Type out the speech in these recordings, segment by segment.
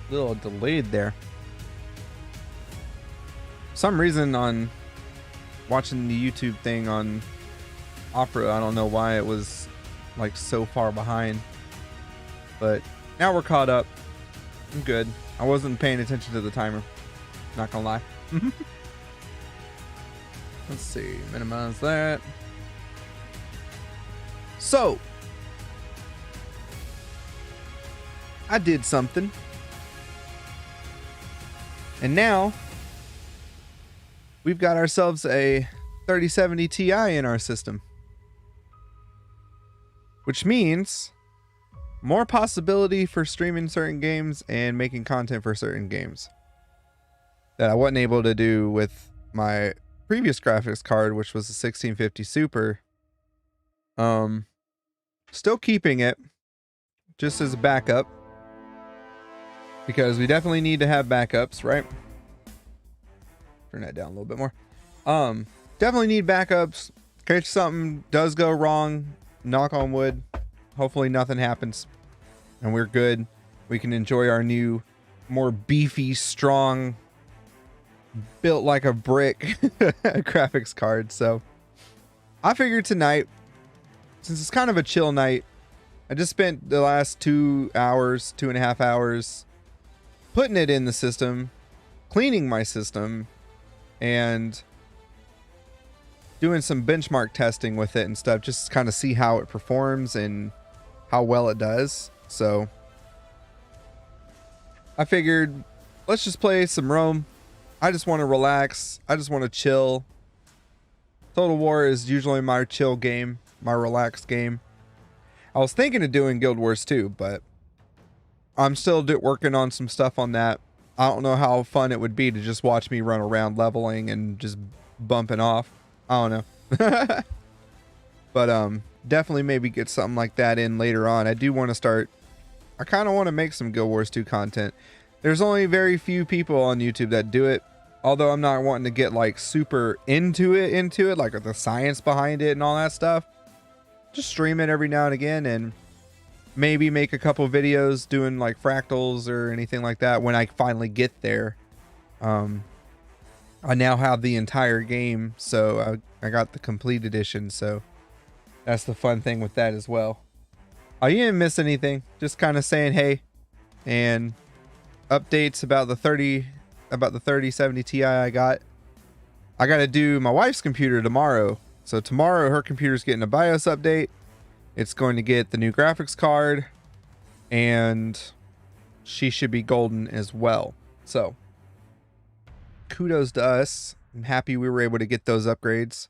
A little delayed there. For some reason on watching the YouTube thing on Opera, I don't know why it was like so far behind. But now we're caught up. I'm good. I wasn't paying attention to the timer. Not gonna lie. Let's see. Minimize that. So, I did something. And now, we've got ourselves a 3070 Ti in our system. Which means more possibility for streaming certain games and making content for certain games that I wasn't able to do with my previous graphics card, which was the 1650 Super. Still keeping it just as a backup because we definitely need to have backups, right? Turn that down a little bit more. Definitely need backups in case something does go wrong. Knock on wood. Hopefully nothing happens and we're good. We can enjoy our new, more beefy, strong, built like a brick graphics card. So I figured tonight, since it's kind of a chill night, I just spent the last 2.5 hours putting it in the system, cleaning my system, and doing some benchmark testing with it and stuff, just to kind of see how it performs and how well it does. So I figured, let's just play some Rome. I just want to relax. I just want to chill. Total War is usually my chill game, my relaxed game. I was thinking of doing Guild Wars 2, but I'm still working on some stuff on that. I don't know how fun it would be to just watch me run around leveling and just bumping off. I don't know. But definitely maybe get something like that in later on. I do want to start. I kind of want to make some Guild Wars 2 content. There's only very few people on YouTube that do it. Although I'm not wanting to get like super into it, like the science behind it and all that stuff. Just stream it every now and again and maybe make a couple videos doing like fractals or anything like that when I finally get there. I now have the entire game, so I got the complete edition, so that's the fun thing with that as well. Oh, you didn't miss anything. Just kind of saying hey, and updates about the 3070 Ti I got. I got to do my wife's computer tomorrow. So tomorrow her computer's getting a BIOS update. It's going to get the new graphics card, and she should be golden as well. So kudos to us. I'm happy we were able to get those upgrades.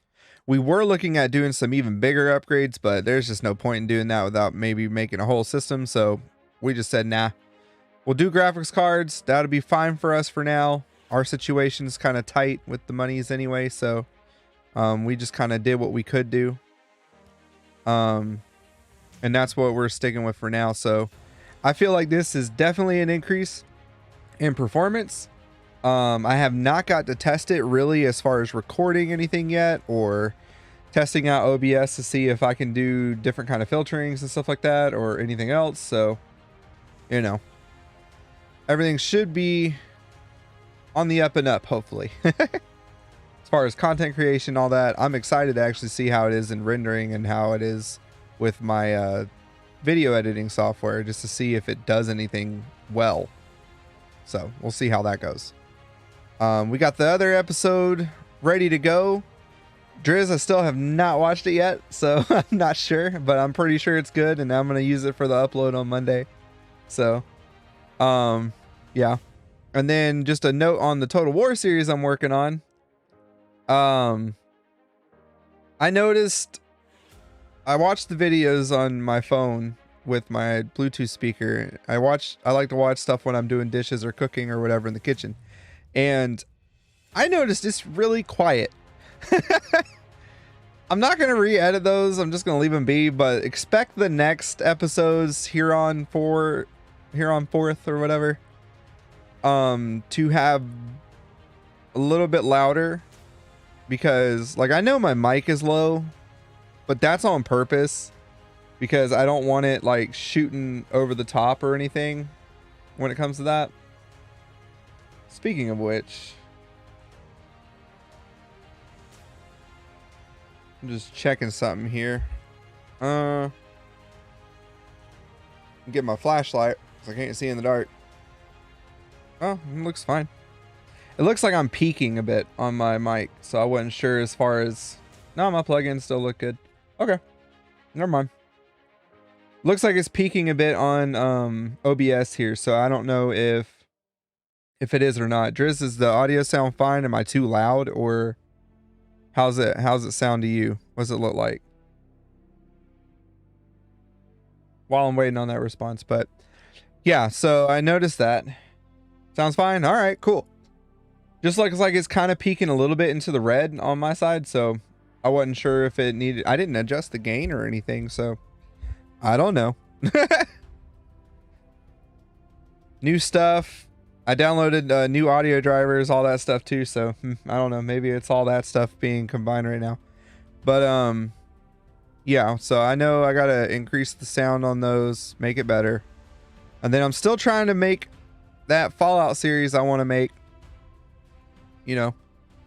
We were looking at doing some even bigger upgrades, but there's just no point in doing that without maybe making a whole system. So we just said, nah, we'll do graphics cards. That'll be fine for us for now. Our situation's kind of tight with the monies anyway. So we just kind of did what we could do. And that's what we're sticking with for now. So I feel like this is definitely an increase in performance. I have not got to test it really as far as recording anything yet, or testing out OBS to see if I can do different kind of filterings and stuff like that, or anything else. So, you know, everything should be on the up and up, hopefully. As far as content creation, all that, I'm excited to actually see how it is in rendering and how it is with my video editing software, just to see if it does anything well. So we'll see how that goes. We got the other episode ready to go. Driz, I still have not watched it yet, so I'm not sure, but I'm pretty sure it's good, and I'm going to use it for the upload on Monday. So, yeah. And then just a note on the Total War series I'm working on. I noticed, I watched the videos on my phone with my Bluetooth speaker. I like to watch stuff when I'm doing dishes or cooking or whatever in the kitchen. And I noticed it's really quiet. I'm not going to re-edit those. I'm just going to leave them be, but expect the next episodes here on 4th or whatever, to have a little bit louder, because like, I know my mic is low, but that's on purpose because I don't want it like shooting over the top or anything when it comes to that. Speaking of which, I'm just checking something here. Get my flashlight because I can't see in the dark. Oh, it looks fine. It looks like I'm peaking a bit on my mic, so I wasn't sure as far as... No, my plugins still look good. Okay, never mind. Looks like it's peaking a bit on OBS here, so I don't know if it is or not. Driz, does the audio sound fine? Am I too loud, or how's it sound to you? What does it look like? While I'm waiting on that response, but yeah, so I noticed that. Sounds fine. All right, cool. Just looks like it's kind of peeking a little bit into the red on my side, so I wasn't sure if it needed... I didn't adjust the gain or anything, so I don't know. New stuff. I downloaded new audio drivers, all that stuff too, so I don't know. Maybe it's all that stuff being combined right now. But yeah, so I know I gotta increase the sound on those, make it better. And then I'm still trying to make that Fallout series I want to make. You know,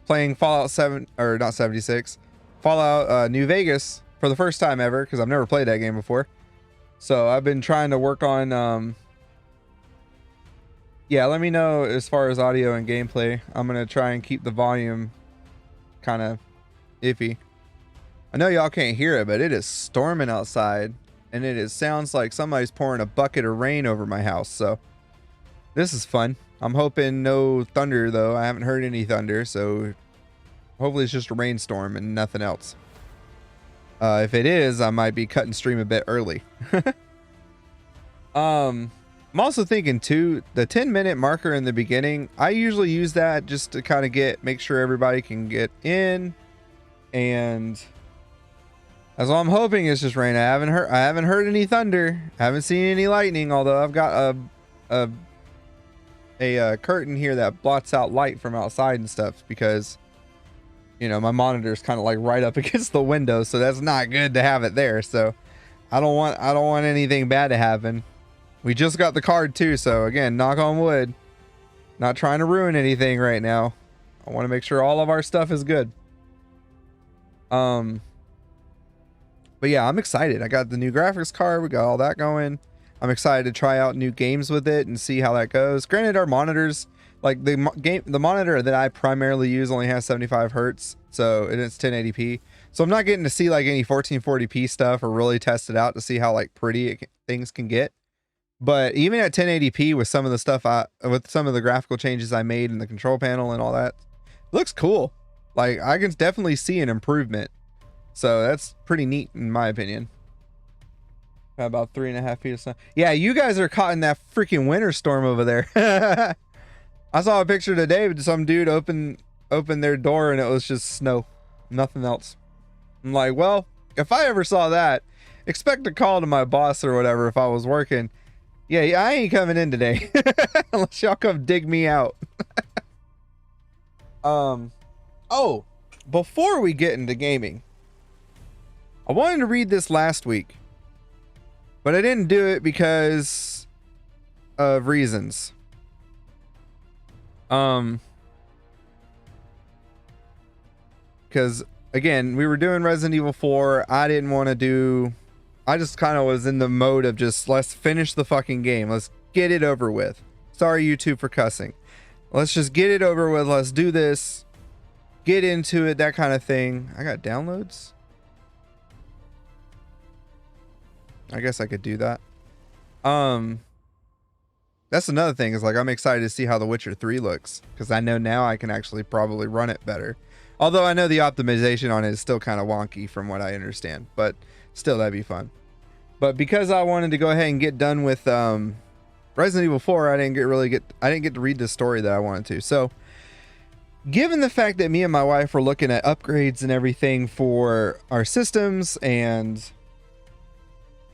playing Fallout 7, or not 76, Fallout New Vegas for the first time ever, because I've never played that game before. So I've been trying to work on, yeah, let me know as far as audio and gameplay. I'm going to try and keep the volume kind of iffy. I know y'all can't hear it, but it is storming outside, and it sounds like somebody's pouring a bucket of rain over my house, so this is fun. I'm hoping no thunder, though. I haven't heard any thunder, so hopefully it's just a rainstorm and nothing else. If it is, I might be cutting stream a bit early. I'm also thinking too, the 10-minute marker in the beginning, I usually use that just to kind of make sure everybody can get in, and that's all I'm hoping is just rain. I haven't heard any thunder. I haven't seen any lightning, although I've got a curtain here that blots out light from outside and stuff, because you know my monitor is kind of like right up against the window, so that's not good to have it there. So I don't want anything bad to happen. We just got the card too, so again, knock on wood, not trying to ruin anything right now. I want to make sure all of our stuff is good. But yeah, I'm excited. I got the new graphics card, we got all that going. I'm excited to try out new games with it and see how that goes. Granted, our monitors, like the monitor that I primarily use only has 75 hertz, so it's 1080p. So I'm not getting to see like any 1440p stuff or really test it out to see how like pretty things can get. But even at 1080p with some of the stuff with some of the graphical changes I made in the control panel and all that, it looks cool. Like I can definitely see an improvement. So that's pretty neat in my opinion. About 3.5 feet of snow. Yeah, you guys are caught in that freaking winter storm over there. I saw a picture today of some dude open their door and it was just snow, nothing else. I'm like, well, if I ever saw that, expect a call to my boss or whatever if I was working. Yeah, I ain't coming in today unless y'all come dig me out. Oh, before we get into gaming, I wanted to read this last week, but I didn't do it because of reasons. Because again, we were doing Resident Evil 4. I didn't want to do... I just kind of was in the mode of just, let's finish the fucking game. Let's get it over with. Sorry, YouTube, for cussing. Let's just get it over with. Let's do this. Get into it, that kind of thing. I got downloads. I guess I could do that. That's another thing, is like I'm excited to see how The Witcher 3 looks, because I know now I can actually probably run it better. Although I know the optimization on it is still kind of wonky from what I understand, but still that'd be fun. But because I wanted to go ahead and get done with Resident Evil 4, I didn't get to read the story that I wanted to. So given the fact that me and my wife were looking at upgrades and everything for our systems, and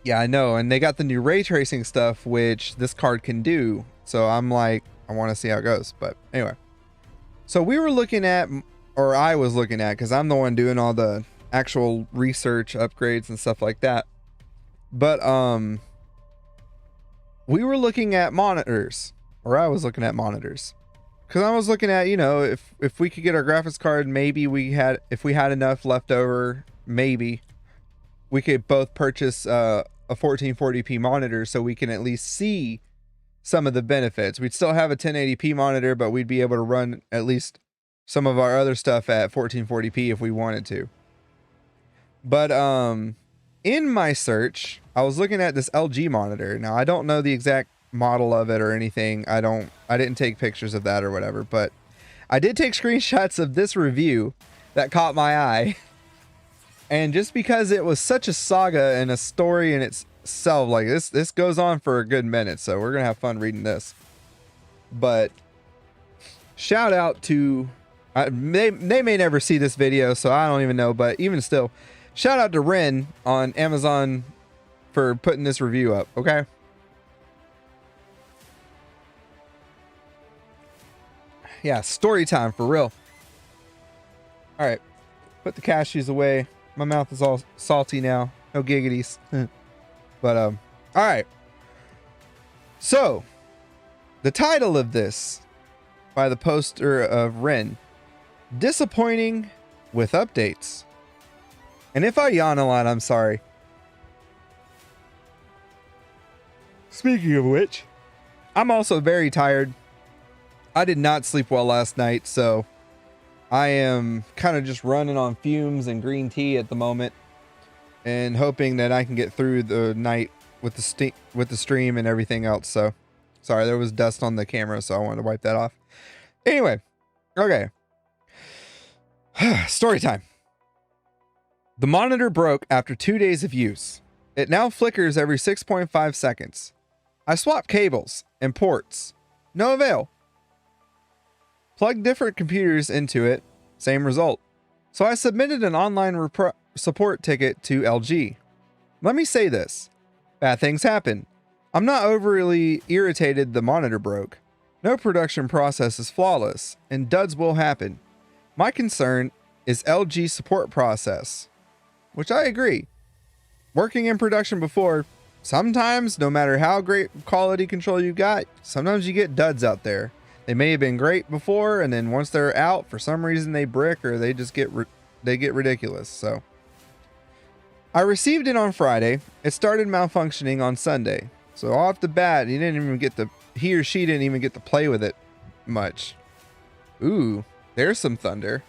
yeah, I know, and they got the new ray tracing stuff, which this card can do. So I'm like, I want to see how it goes. But anyway, so we were looking at, or I was looking at, because I'm the one doing all the actual research, upgrades, and stuff like that. But we were looking at monitors, or I was looking at monitors. because I was looking at, you know, if we could get our graphics card, maybe if we had enough left over, maybe we could both purchase a 1440p monitor so we can at least see some of the benefits. We'd still have a 1080p monitor, but we'd be able to run at least some of our other stuff at 1440p if we wanted to. But in my search, I was looking at this LG monitor. Now, I don't know the exact model of it or anything. I didn't take pictures of that or whatever, but I did take screenshots of this review that caught my eye. And just because it was such a saga and a story in itself, like this goes on for a good minute, so we're gonna have fun reading this. But shout out to they may never see this video, so I don't even know, but even still, shout out to Ren on Amazon for putting this review up. Okay. Yeah, story time for real. All right, put the cashews away. My mouth is all salty now. No giggities. But all right. So, the title of this by the poster of Ren, disappointing with updates. And if I yawn a lot, I'm sorry. Speaking of which, I'm also very tired. I did not sleep well last night, so I am kind of just running on fumes and green tea at the moment and hoping that I can get through the night with the stream and everything else. So sorry, there was dust on the camera, so I wanted to wipe that off. Anyway, okay. Story time. The monitor broke after 2 days of use. It now flickers every 6.5 seconds. I swapped cables and ports. No avail. Plugged different computers into it. Same result. So I submitted an online support ticket to LG. Let me say this. Bad things happen. I'm not overly irritated the monitor broke. No production process is flawless, and duds will happen. My concern is LG support process, which I agree. Working in production before, sometimes, no matter how great quality control you got, sometimes you get duds out there. They may have been great before, and then once they're out, for some reason they brick or they just get ridiculous. So I received it on Friday. It started malfunctioning on Sunday. So off the bat, he or she didn't even get to play with it much. Ooh, there's some thunder.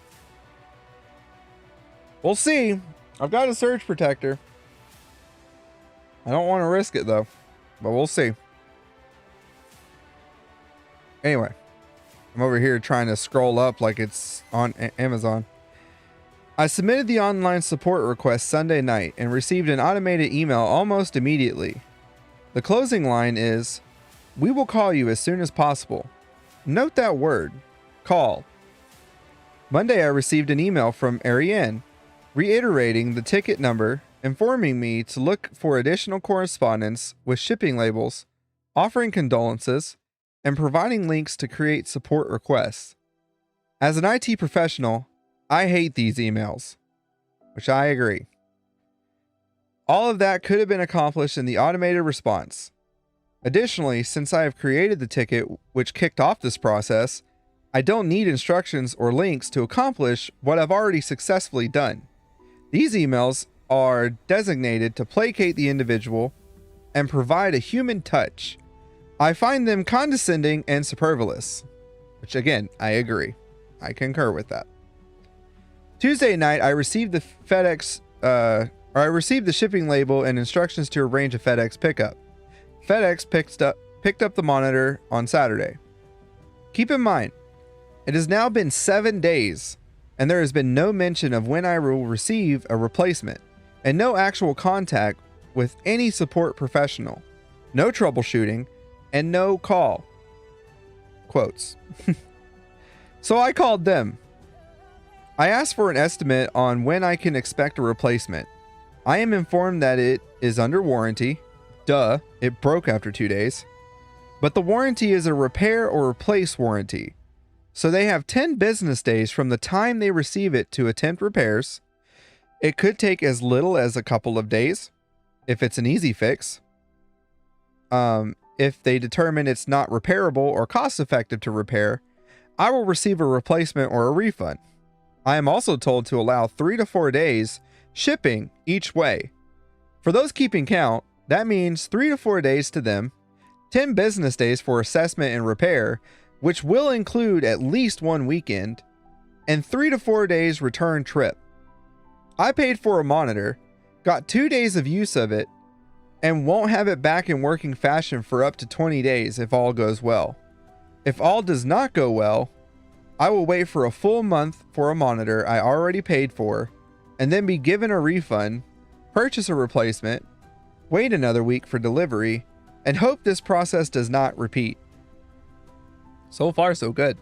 We'll see. I've got a surge protector. I don't want to risk it though, but we'll see. Anyway, I'm over here trying to scroll up like it's on Amazon. I submitted the online support request Sunday night and received an automated email almost immediately. The closing line is, "We will call you as soon as possible." Note that word, call. Monday, I received an email from Ariane reiterating the ticket number, informing me to look for additional correspondence with shipping labels, offering condolences, and providing links to create support requests. As an IT professional, I hate these emails, which I agree. All of that could have been accomplished in the automated response. Additionally, since I have created the ticket which kicked off this process, I don't need instructions or links to accomplish what I've already successfully done. These emails are designated to placate the individual and provide a human touch. I find them condescending and superfluous, which again, I agree. I concur with that. Tuesday night, I received the the shipping label and instructions to arrange a FedEx pickup. FedEx picked up the monitor on Saturday. Keep in mind, it has now been 7 days, and there has been no mention of when I will receive a replacement, and no actual contact with any support professional, no troubleshooting, and no call. Quotes. So I called them. I asked for an estimate on when I can expect a replacement. I am informed that it is under warranty. Duh, it broke after 2 days. But the warranty is a repair or replace warranty. So they have 10 business days from the time they receive it to attempt repairs. It could take as little as a couple of days if it's an easy fix. If they determine it's not repairable or cost effective to repair, I will receive a replacement or a refund. I am also told to allow 3 to 4 days shipping each way. For those keeping count, that means 3 to 4 days to them, 10 business days for assessment and repair, which will include at least 1 weekend, and 3 to 4 days return trip. I paid for a monitor, got 2 days of use of it, and won't have it back in working fashion for up to 20 days if all goes well. If all does not go well, I will wait for a full month for a monitor I already paid for, and then be given a refund, purchase a replacement, wait another week for delivery, and hope this process does not repeat. So far, so good.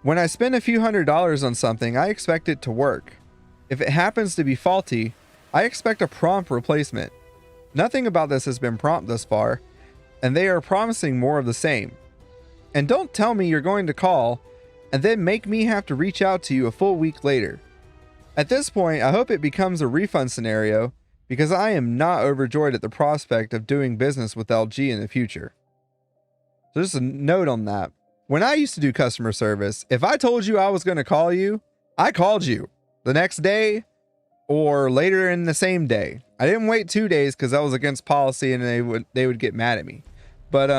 When I spend a few $100s on something, I expect it to work. If it happens to be faulty, I expect a prompt replacement. Nothing about this has been prompt thus far, and they are promising more of the same. And don't tell me you're going to call and then make me have to reach out to you a full week later. At this point, I hope it becomes a refund scenario because I am not overjoyed at the prospect of doing business with LG in the future. So just a note on that. When I used to do customer service, if I told you I was going to call you, I called you the next day or later in the same day. I didn't wait 2 days because that was against policy and they would get mad at me. But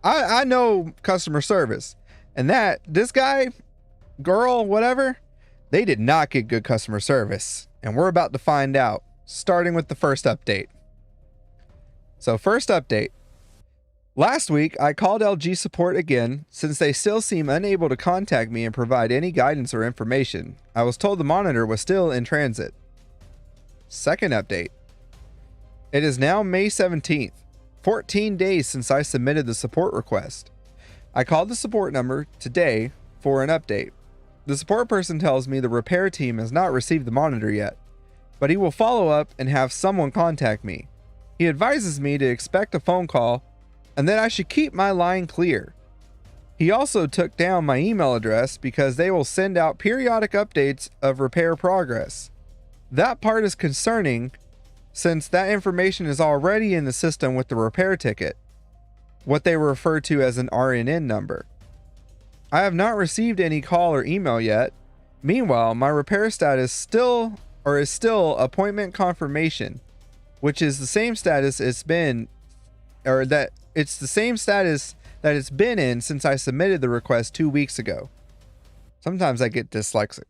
I know customer service, and this guy, girl, whatever, they did not get good customer service, and we're about to find out, starting with the first update. So first update. Last week, I called LG support again since they still seem unable to contact me and provide any guidance or information. I was told the monitor was still in transit. Second update. It is now May 17th, 14 days since I submitted the support request. I called the support number today for an update. The support person tells me the repair team has not received the monitor yet, but he will follow up and have someone contact me. He advises me to expect a phone call and that I should keep my line clear. He also took down my email address because they will send out periodic updates of repair progress. That part is concerning since that information is already in the system with the repair ticket, what they refer to as an RNN number. I have not received any call or email yet. Meanwhile, my repair status is still appointment confirmation, which is the same status it's been in since I submitted the request 2 weeks ago. Sometimes I get dyslexic.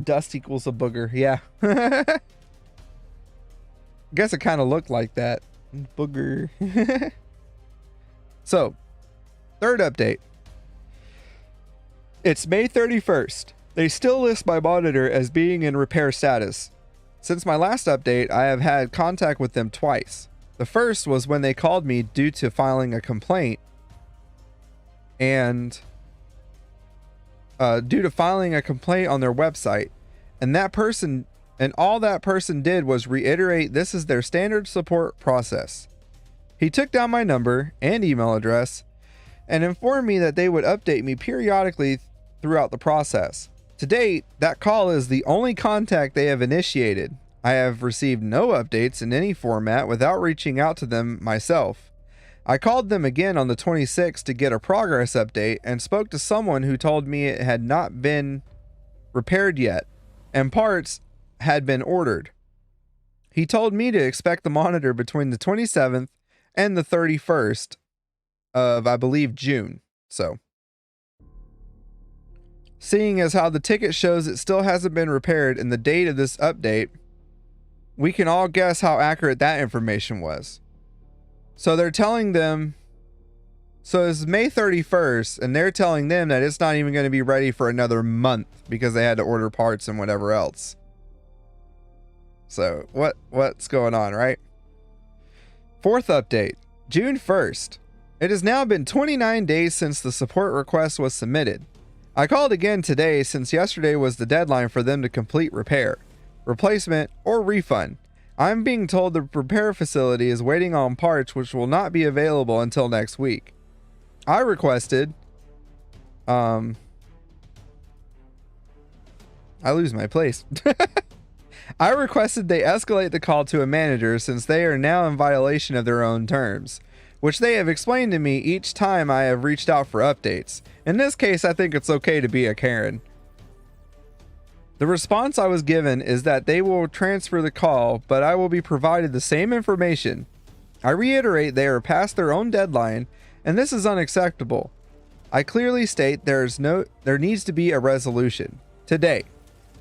Dust equals a booger. Yeah. Guess it kind of looked like that. Booger. So, third update. It's May 31st. They still list my monitor as being in repair status. Since my last update, I have had contact with them twice. The first was when they called me due to filing a complaint on their website, and all that person did was reiterate this is their standard support process. He took down my number and email address and informed me that they would update me periodically throughout the process. To date, that call is the only contact they have initiated. I have received no updates in any format without reaching out to them myself. I called them again on the 26th to get a progress update and spoke to someone who told me it had not been repaired yet and parts had been ordered. He told me to expect the monitor between the 27th and the 31st of, I believe, June. So, seeing as how the ticket shows it still hasn't been repaired and the date of this update, we can all guess how accurate that information was. So they're telling them, so it's May 31st, and they're telling them that it's not even going to be ready for another month because they had to order parts and whatever else. So what's going on, right? Fourth update, June 1st. It has now been 29 days since the support request was submitted. I called again today since yesterday was the deadline for them to complete repair, replacement, or refund. I'm being told the repair facility is waiting on parts which will not be available until next week. I requested, I lose my place. I requested they escalate the call to a manager since they are now in violation of their own terms. which they have explained to me each time I have reached out for updates. In this case, I think it's okay to be a Karen. The response I was given is that they will transfer the call, but I will be provided the same information. I reiterate they are past their own deadline, and this is unacceptable. I clearly state there needs to be a resolution today,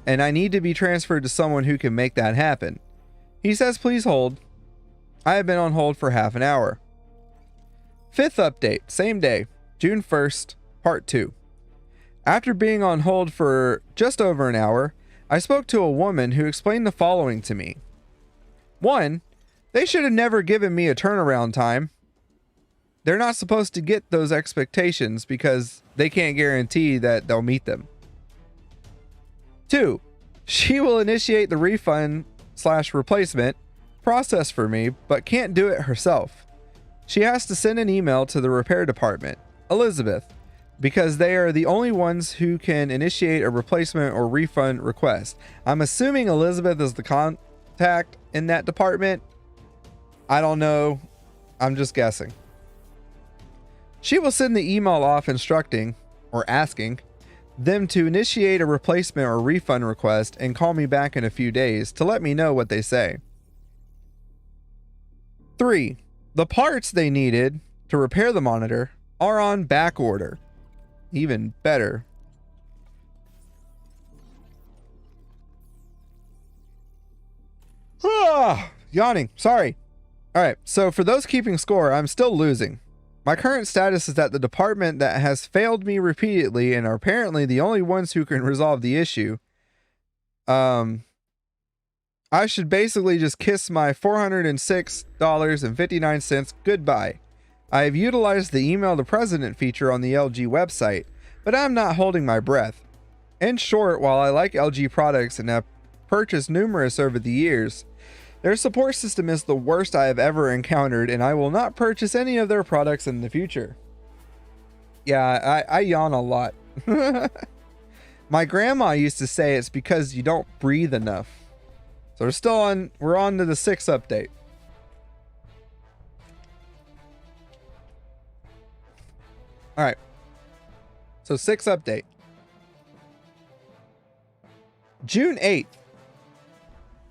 and I need to be transferred to someone who can make that happen. He says please hold. I have been on hold for half an hour. Fifth update, same day, June 1st, part 2. After being on hold for just over an hour, I spoke to a woman who explained the following to me. 1. They should have never given me a turnaround time. They're not supposed to get those expectations because they can't guarantee that they'll meet them. 2. She will initiate the refund/replacement process for me, but can't do it herself. She has to send an email to the repair department, Elizabeth, because they are the only ones who can initiate a replacement or refund request. I'm assuming Elizabeth is the contact in that department. I don't know. I'm just guessing. She will send the email off instructing or asking them to initiate a replacement or refund request and call me back in a few days to let me know what they say. 3. The parts they needed to repair the monitor are on back order. Even better. Yawning. Sorry. Alright, so for those keeping score, I'm still losing. My current status is that the department that has failed me repeatedly and are apparently the only ones who can resolve the issue. I should basically just kiss my $406.59 goodbye. I have utilized the email to president feature on the LG website, but I'm not holding my breath. In short, while I like LG products and have purchased numerous over the years, their support system is the worst I have ever encountered, and I will not purchase any of their products in the future. Yeah, I yawn a lot. My grandma used to say it's because you don't breathe enough. So we're on to the 6th update. All right. So 6th update. June 8th.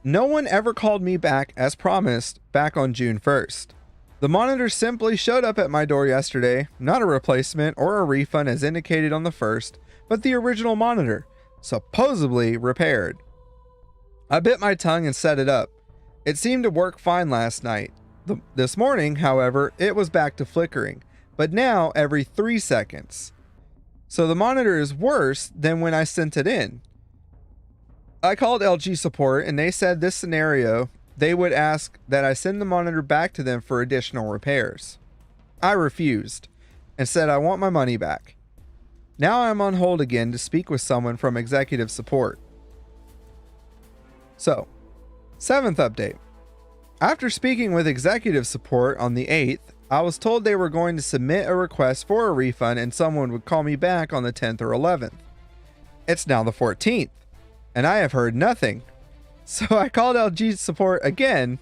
No one ever called me back as promised back on June 1st. The monitor simply showed up at my door yesterday, not a replacement or a refund as indicated on the 1st, but the original monitor, supposedly repaired. I bit my tongue and set it up. It seemed to work fine last night. This morning, however, it was back to flickering, but now every 3 seconds. So the monitor is worse than when I sent it in. I called LG support and they said this scenario, they would ask that I send the monitor back to them for additional repairs. I refused and said I want my money back. Now I'm on hold again to speak with someone from executive support. So, 7th update. After speaking with executive support on the 8th, I was told they were going to submit a request for a refund and someone would call me back on the 10th or 11th. It's now the 14th, and I have heard nothing. So I called LG support again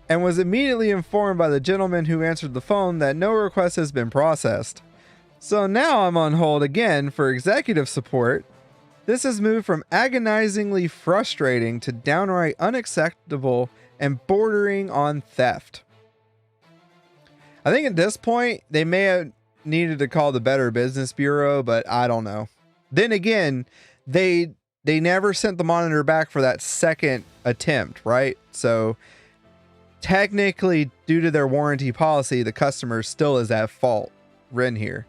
and was immediately informed by the gentleman who answered the phone that no request has been processed. So now I'm on hold again for executive support. This has moved from agonizingly frustrating to downright unacceptable and bordering on theft. I think at this point, they may have needed to call the Better Business Bureau, but I don't know. Then again, they never sent the monitor back for that second attempt, right? So technically, due to their warranty policy, the customer still is at fault here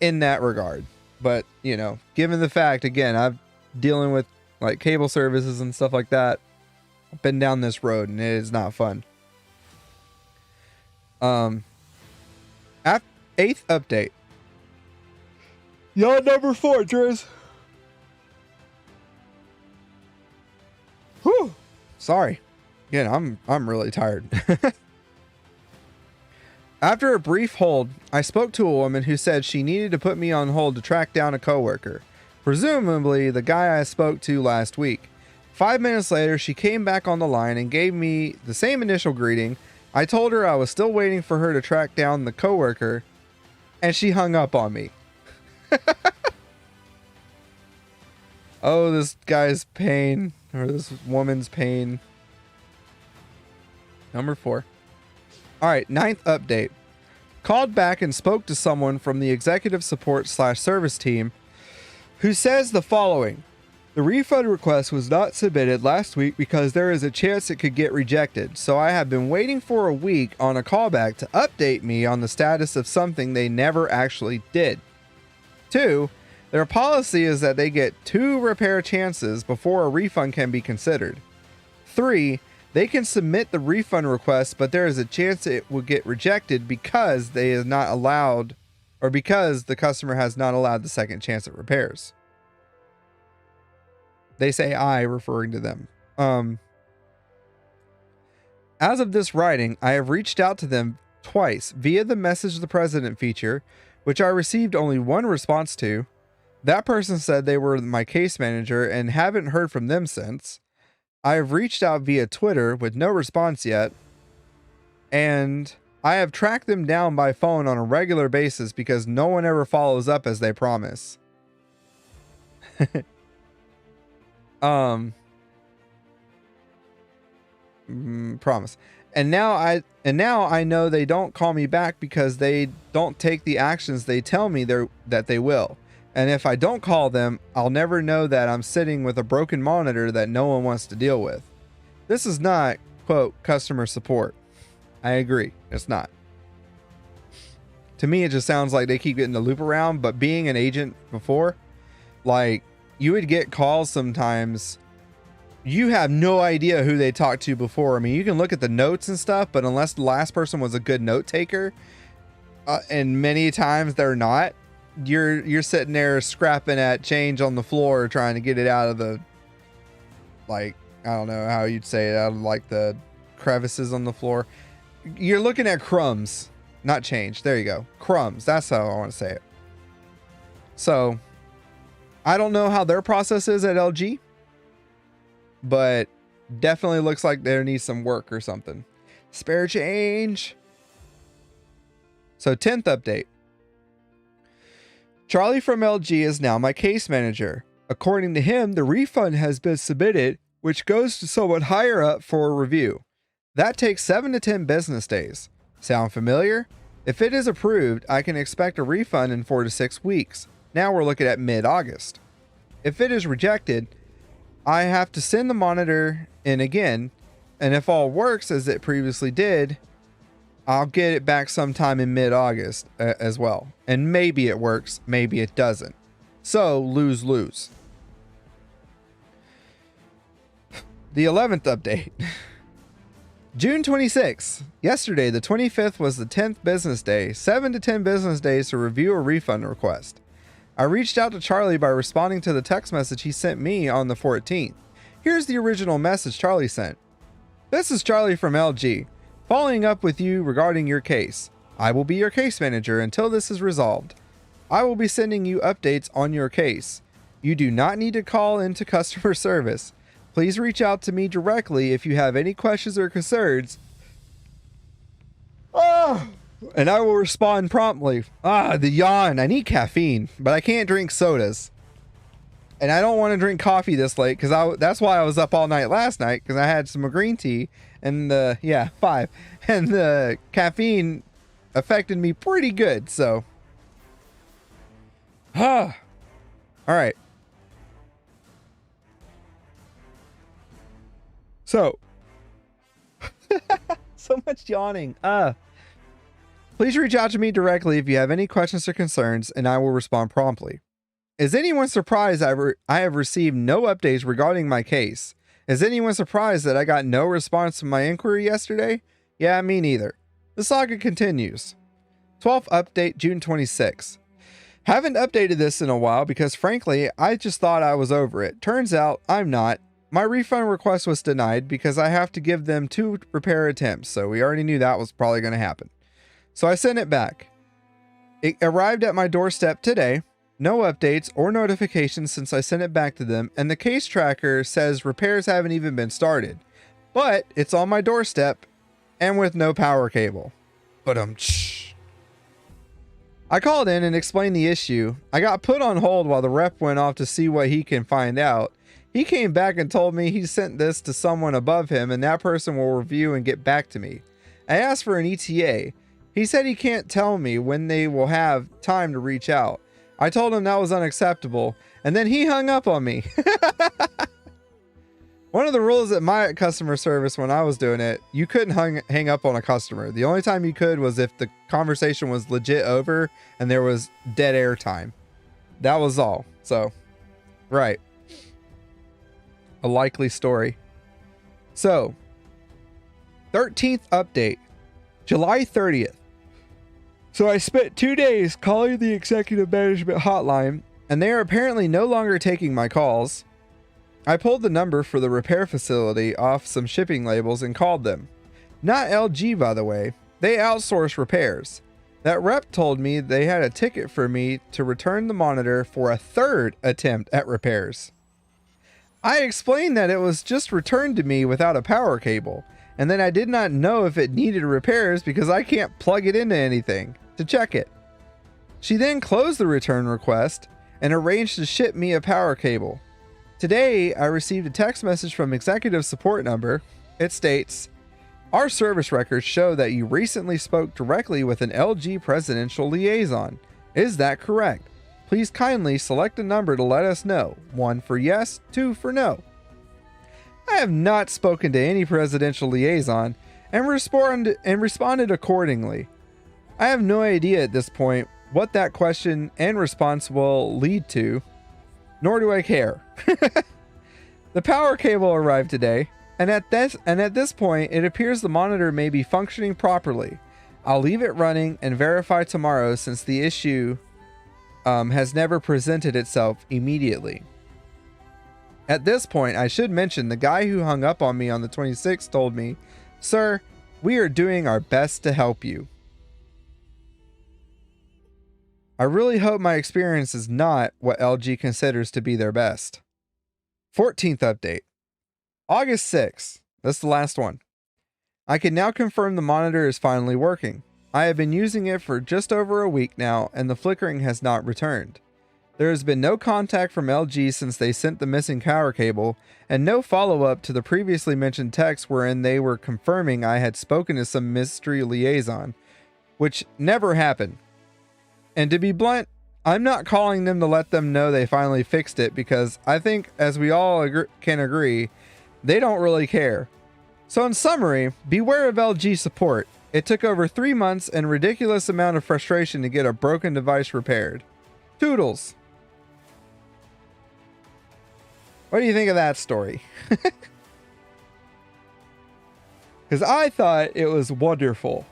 in that regard. But, you know, given the fact, again, I'm dealing with like cable services and stuff like that. I've been down this road and it is not fun. 8th update. Yacht number 4, Driz. Whew. Sorry. Again, I'm really tired. After a brief hold, I spoke to a woman who said she needed to put me on hold to track down a coworker, presumably the guy I spoke to last week. 5 minutes later, she came back on the line and gave me the same initial greeting, I told her I was still waiting for her to track down the coworker, and she hung up on me. Oh, this guy's pain, or this woman's pain. Number 4. All right, 9th update. Called back and spoke to someone from the executive support / service team who says the following. The refund request was not submitted last week because there is a chance it could get rejected. So I have been waiting for a week on a callback to update me on the status of something they never actually did. 2, their policy is that they get 2 repair chances before a refund can be considered. 3, they can submit the refund request, but there is a chance it will get rejected because they is not allowed, or because the customer has not allowed the second chance at repairs. They say I, referring to them. As of this writing, I have reached out to them twice via the Message the President feature, which I received only one response to. That person said they were my case manager and haven't heard from them since. I have reached out via Twitter with no response yet. And I have tracked them down by phone on a regular basis because no one ever follows up as they promise. Promise. And now I know they don't call me back because they don't take the actions they tell me that they will. And if I don't call them, I'll never know that I'm sitting with a broken monitor that no one wants to deal with. This is not, quote, customer support. I agree. It's not. To me, it just sounds like they keep getting the loop around, but being an agent before, like, you would get calls sometimes. You have no idea who they talked to before. I mean, you can look at the notes and stuff, but unless the last person was a good note taker, and many times they're not, you're sitting there scrapping at change on the floor trying to get it out of the, like, I don't know how you'd say it, out of like the crevices on the floor. You're looking at crumbs, not change. There you go. Crumbs. That's how I want to say it. So I don't know how their process is at LG, but definitely looks like there needs some work or something. Spare change. So 10th update. Charlie from LG is now my case manager. According to him, the refund has been submitted, which goes to someone higher up for a review. That takes 7 to 10 business days. Sound familiar? If it is approved, I can expect a refund in 4 to 6 weeks. Now we're looking at mid-August. If it is rejected, I have to send the monitor in again, and if all works as it previously did, I'll get it back sometime in mid-August as well. And maybe it works, maybe it doesn't. So, lose-lose. The 11th update. June 26th. Yesterday, the 25th, was the 10th business day. 7 to 10 business days to review a refund request. I reached out to Charlie by responding to the text message he sent me on the 14th. Here's the original message Charlie sent. This is Charlie from LG, following up with you regarding your case. I will be your case manager until this is resolved. I will be sending you updates on your case. You do not need to call into customer service. Please reach out to me directly if you have any questions or concerns. And I will respond promptly. The yawn. I need caffeine, but I can't drink sodas. And I don't want to drink coffee this late because that's why I was up all night last night, because I had some green tea and 5. And the caffeine affected me pretty good, so. All right. So. So much yawning. Please reach out to me directly if you have any questions or concerns, and I will respond promptly. Is anyone surprised I have received no updates regarding my case? Is anyone surprised that I got no response to my inquiry yesterday? Yeah, me neither. The saga continues. 12th update, June 26th. Haven't updated this in a while because frankly, I just thought I was over it. Turns out I'm not. My refund request was denied because I have to give them 2 repair attempts, so we already knew that was probably going to happen. So I sent it back. It arrived at my doorstep today. No updates or notifications since I sent it back to them, and the case tracker says repairs haven't even been started. But it's on my doorstep, and with no power cable. But I called in and explained the issue. I got put on hold while the rep went off to see what he can find out. He came back and told me he sent this to someone above him and that person will review and get back to me. I asked for an ETA. He said he can't tell me when they will have time to reach out. I told him that was unacceptable, and then he hung up on me. One of the rules at my customer service when I was doing it, you couldn't hang up on a customer. The only time you could was if the conversation was legit over and there was dead air time. That was all. So, right. A likely story. So, 13th update, July 30th. So I spent 2 days calling the executive management hotline, and they are apparently no longer taking my calls. I pulled the number for the repair facility off some shipping labels and called them. Not LG, by the way. They outsource repairs. That rep told me they had a ticket for me to return the monitor for a third attempt at repairs. I explained that it was just returned to me without a power cable, and then I did not know if it needed repairs because I can't plug it into anything to check it. She then closed the return request and arranged to ship me a power cable. Today, I received a text message from executive support number. It states, "Our service records show that you recently spoke directly with an LG presidential liaison. Is that correct? Please kindly select a number to let us know. 1 for yes, 2 for no." I have not spoken to any presidential liaison and responded accordingly. I have no idea at this point what that question and response will lead to, nor do I care. The power cable arrived today, and at this point, it appears the monitor may be functioning properly. I'll leave it running and verify tomorrow since the issue has never presented itself immediately. At this point, I should mention the guy who hung up on me on the 26th told me, "Sir, we are doing our best to help you." I really hope my experience is not what LG considers to be their best. 14th update, August 6th. That's the last one. I can now confirm the monitor is finally working. I have been using it for just over a week now, and the flickering has not returned. There has been no contact from LG since they sent the missing power cable, and no follow-up to the previously mentioned text wherein they were confirming I had spoken to some mystery liaison, which never happened. And to be blunt, I'm not calling them to let them know they finally fixed it because I think, as we all can agree, they don't really care. So in summary, beware of LG support. It took over 3 months and ridiculous amount of frustration to get a broken device repaired. Toodles. What do you think of that story? Because I thought it was wonderful.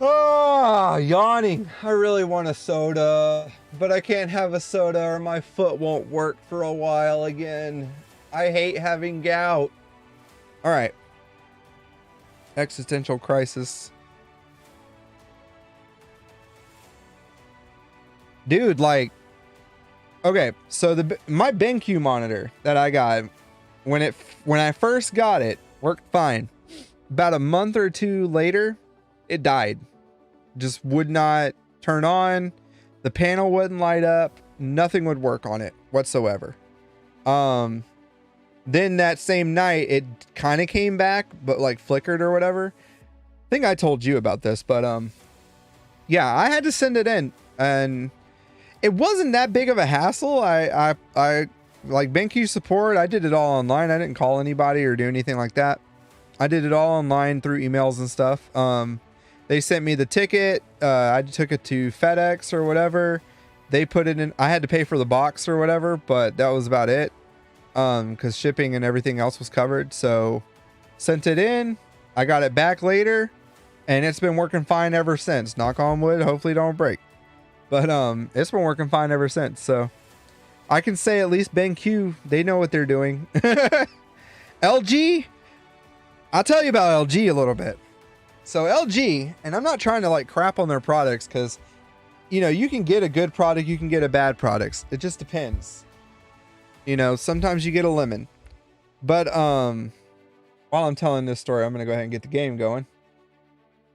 Ah, yawning. I really want a soda, but I can't have a soda or my foot won't work for a while again. I hate having gout. All right. Existential crisis. Dude, like, okay, so my BenQ monitor that I got when I first got it worked fine. About a month or two later, it died. Just would not turn on. The panel wouldn't light up. Nothing would work on it whatsoever. Then that same night, it kind of came back, but like flickered or whatever. I think I told you about this, but yeah, I had to send it in, and it wasn't that big of a hassle. I like BenQ support. I did it all online. I didn't call anybody or do anything like that. I did it all online through emails and stuff. They sent me the ticket. I took it to FedEx or whatever. They put it in. I had to pay for the box or whatever, but that was about it. Because shipping and everything else was covered. So sent it in. I got it back later, and it's been working fine ever since. Knock on wood. Hopefully don't break. But it's been working fine ever since. So I can say at least BenQ, they know what they're doing. LG, I'll tell you about LG a little bit. So LG, and I'm not trying to like crap on their products because, you know, you can get a good product, you can get a bad product. It just depends. You know, sometimes you get a lemon. But while I'm telling this story, I'm going to go ahead and get the game going.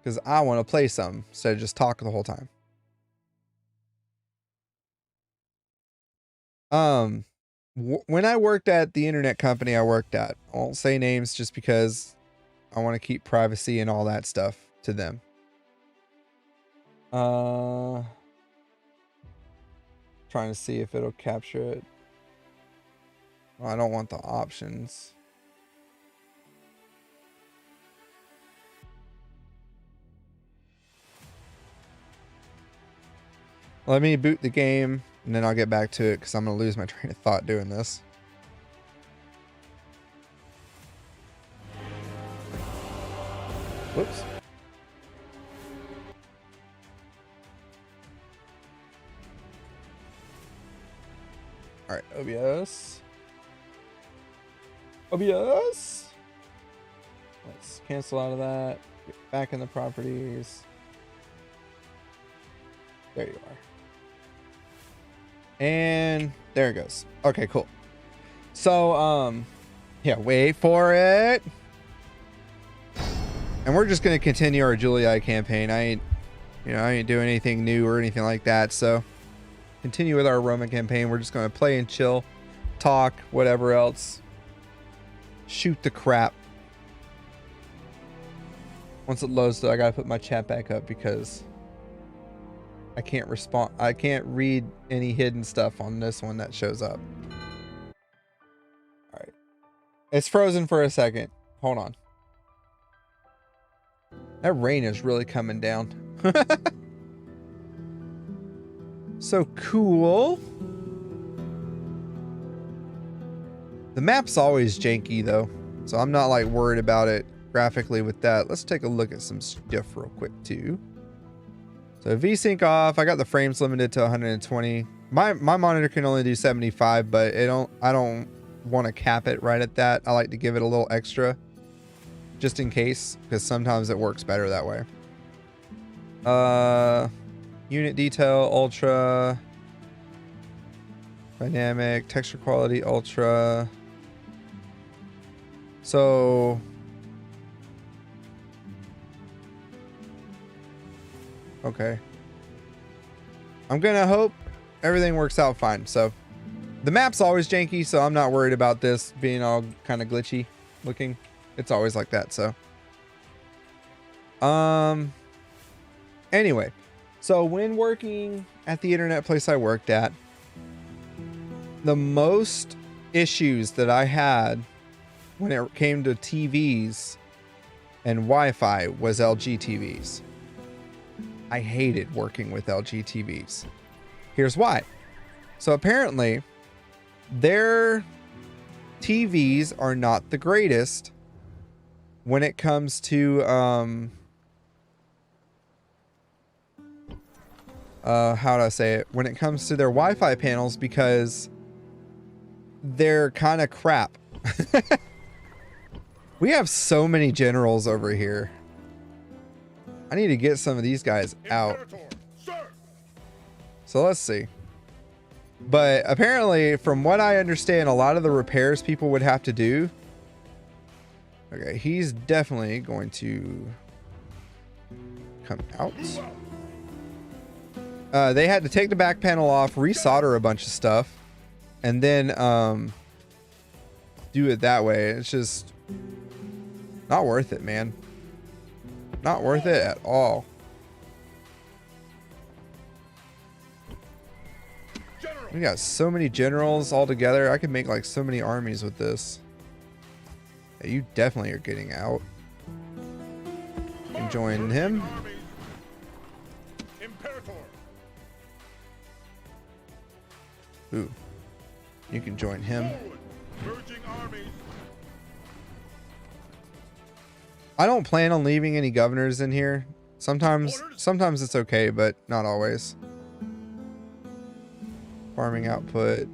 Because I want to play some instead of just talk the whole time. When I worked at the internet company I worked at, I won't say names just because I want to keep privacy and all that stuff to them. Trying to see if it'll capture it. Well, I don't want the options. Let me boot the game and then I'll get back to it because I'm going to lose my train of thought doing this. Whoops. All right, OBS. OBS. Let's cancel out of that. Get back in the properties. There you are. And there it goes. Okay, cool. So, yeah, wait for it. And we're just going to continue our Julii campaign. I ain't doing anything new or anything like that. So continue with our Roman campaign. We're just going to play and chill, talk, whatever else. Shoot the crap. Once it loads though, I got to put my chat back up because I can't respond. I can't read any hidden stuff on this one that shows up. All right. It's frozen for a second. Hold on. That rain is really coming down. So cool. The map's always janky though, so I'm not like worried about it graphically with that. Let's take a look at some stuff real quick too. So VSync off. I got the frames limited to 120. My monitor can only do 75, but I don't want to cap it right at that. I like to give it a little extra just in case, because sometimes it works better that way. Unit detail ultra, dynamic texture quality ultra. So okay, I'm gonna hope everything works out fine. So the map's always janky, so I'm not worried about this being all kind of glitchy looking. It's always like that. So anyway, so when working at the internet place I worked at, the most issues that I had when it came to TVs and Wi-Fi was LG TVs. I hated working with LG TVs. Here's why. So apparently their TVs are not the greatest when it comes to how do I say it? When it comes to their Wi-Fi panels, because they're kind of crap. We have so many generals over here. I need to get some of these guys out. So let's see. But apparently, from what I understand, a lot of the repairs people would have to do. Okay, he's definitely going to come out. They had to take the back panel off, resolder a bunch of stuff, and then do it that way. It's just not worth it, man. Not worth it at all. We got so many generals all together. I could make like so many armies with this. Yeah, you definitely are getting out. You can join him. Ooh. You can join him. I don't plan on leaving any governors in here. Sometimes it's okay, but not always. Farming output.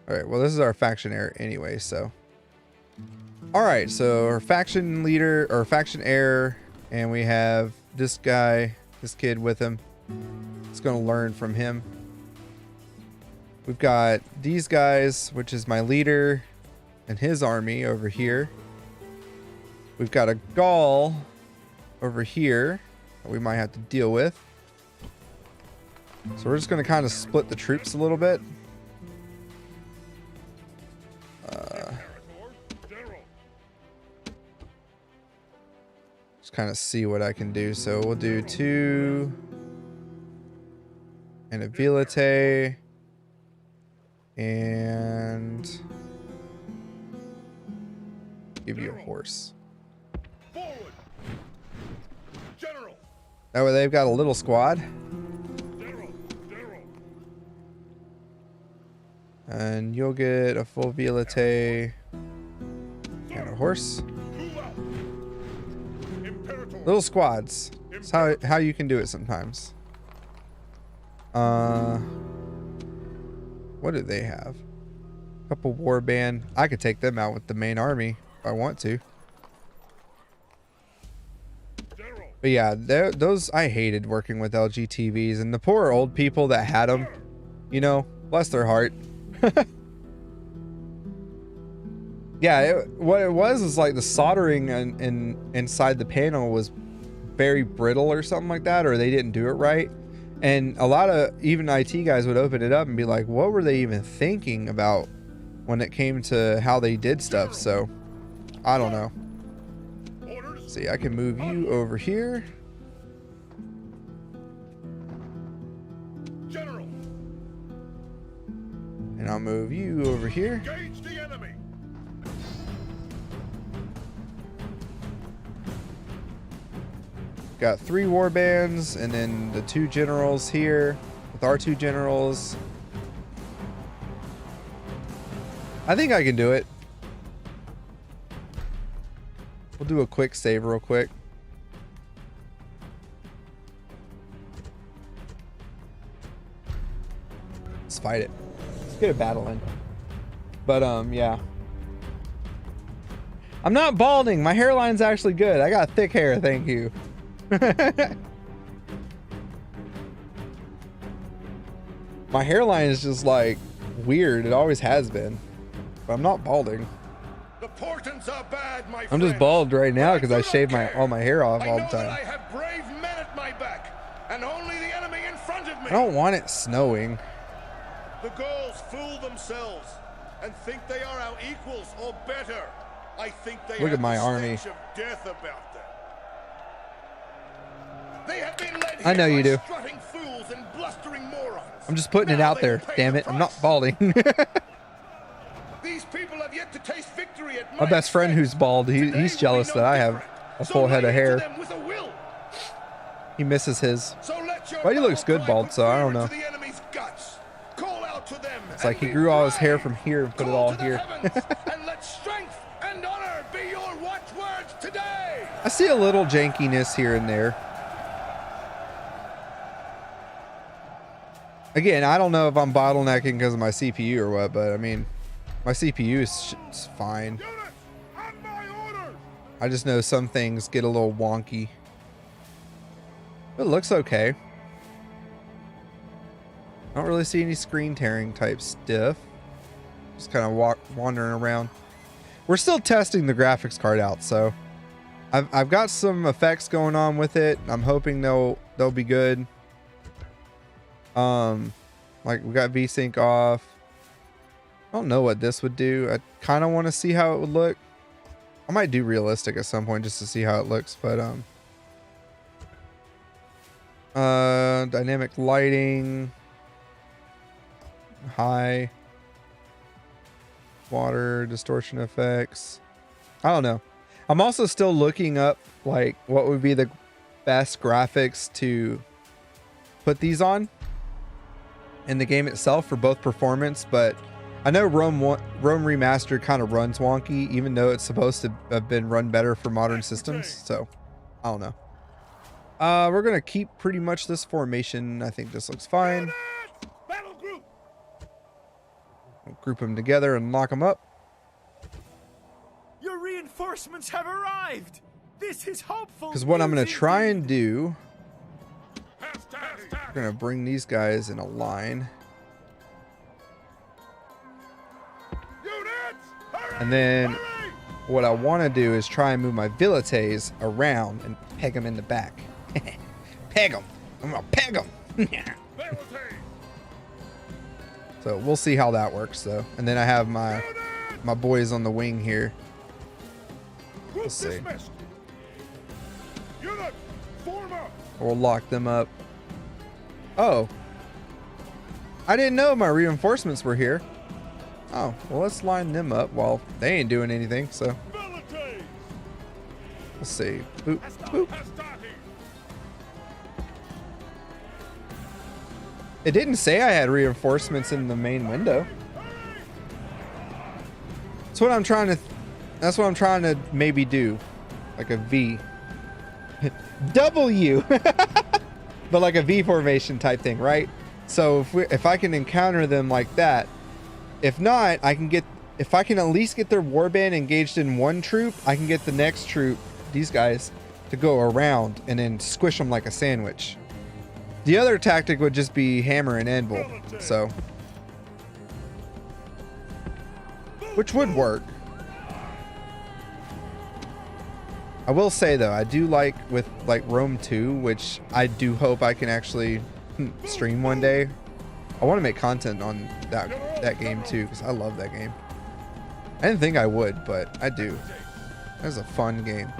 Alright, well this is our faction heir anyway, so. Alright, so our faction leader, or faction heir, and we have this guy, this kid with him. It's gonna learn from him. We've got these guys, which is my leader, and his army over here. We've got a Gaul over here that we might have to deal with. So we're just going to kind of split the troops a little bit. Just kind of see what I can do. So we'll do 2 and a Vilite and give you a horse. Forward. General. That way they've got a little squad. And you'll get a full Vilite and a horse. Little squads. That's how you can do it sometimes. What do they have? A couple warband. I could take them out with the main army if I want to. But yeah, those I hated working with LGTVs, and the poor old people that had them, you know, bless their heart. Yeah, what it was like the soldering inside the panel was very brittle or something like that, or they didn't do it right. And a lot of even IT guys would open it up and be like, what were they even thinking about when it came to how they did stuff? So I don't know. See, I can move you over here. General. And I'll move you over here. Engage the enemy. Got 3 war bands and then the 2 generals here with our 2 generals. I think I can do it. We'll do a quick save real quick. Let's fight it. Let's get a battle in. But yeah. I'm not balding. My hairline's actually good. I got thick hair, thank you. My hairline is just like weird. It always has been. But I'm not balding. The portents are bad, my I'm just bald right now because I shave all my hair off all the time. I have brave men at my back, and only the enemy in front of me. I don't want it snowing. The Gauls fool themselves and think they are our equals or better. I think they Look have at my the army. stench of death about them. They have been led I know here you by do. strutting fools and blustering morons. I'm just putting it Now out they there. pay Damn the it. I'm not price. balding. These people have yet to taste victory at My best friend who's bald, Today he's will jealous be that no I have different. a So full head of lay into hair. them with a will. He misses his. So let your But he looks battle good cry bald, put so I don't fear know. into the enemy's guts. Call out to them. It's like he grew all his hair from here and put it all here. And let strength and honor be your watchwords today. I see a little jankiness here and there. Again, I don't know if I'm bottlenecking because of my CPU or what, but I mean, my CPU is fine. Units, on my orders. I just know some things get a little wonky. It looks okay. I don't really see any screen tearing type stuff. Just kind of wandering around. We're still testing the graphics card out, so I've got some effects going on with it. I'm hoping they'll be good. Like we got VSync off. I don't know what this would do. I kind of want to see how it would look. I might do realistic at some point just to see how it looks, but dynamic lighting, high, water, distortion effects. I don't know. I'm also still looking up like what would be the best graphics to put these on in the game itself for both performance, but I know Rome Remastered kind of runs wonky, even though it's supposed to have been run better for modern systems. So I don't know. We're gonna keep pretty much this formation. I think this looks fine. Battle group. We'll group them together and lock them up. Your reinforcements have arrived. This is hopeful. Because what I'm gonna news try indeed. and do, We're we're gonna bring these guys in a line. Units, hurry! And then what I want to do is try and move my velites around and peg them in the back. Peg them. I'm going to peg them. So we'll see how that works though. And then I have my boys on the wing here. Let's see. We'll lock them up. Oh. I didn't know my reinforcements were here. Oh, well, let's line them up while they ain't doing anything, so. Let's see. Boop, boop. It didn't say I had reinforcements in the main window. That's what I'm trying to maybe do. Like a V. W! But like a V formation type thing, right? So if I can encounter them like that, if not, if I can at least get their warband engaged in one troop, I can get the next troop, these guys, to go around and then squish them like a sandwich. The other tactic would just be hammer and anvil, so. Which would work. I will say though, I do like with like Rome 2, which I do hope I can actually stream one day. I want to make content on that game too, because I love that game. I didn't think I would, but I do. That's a fun game.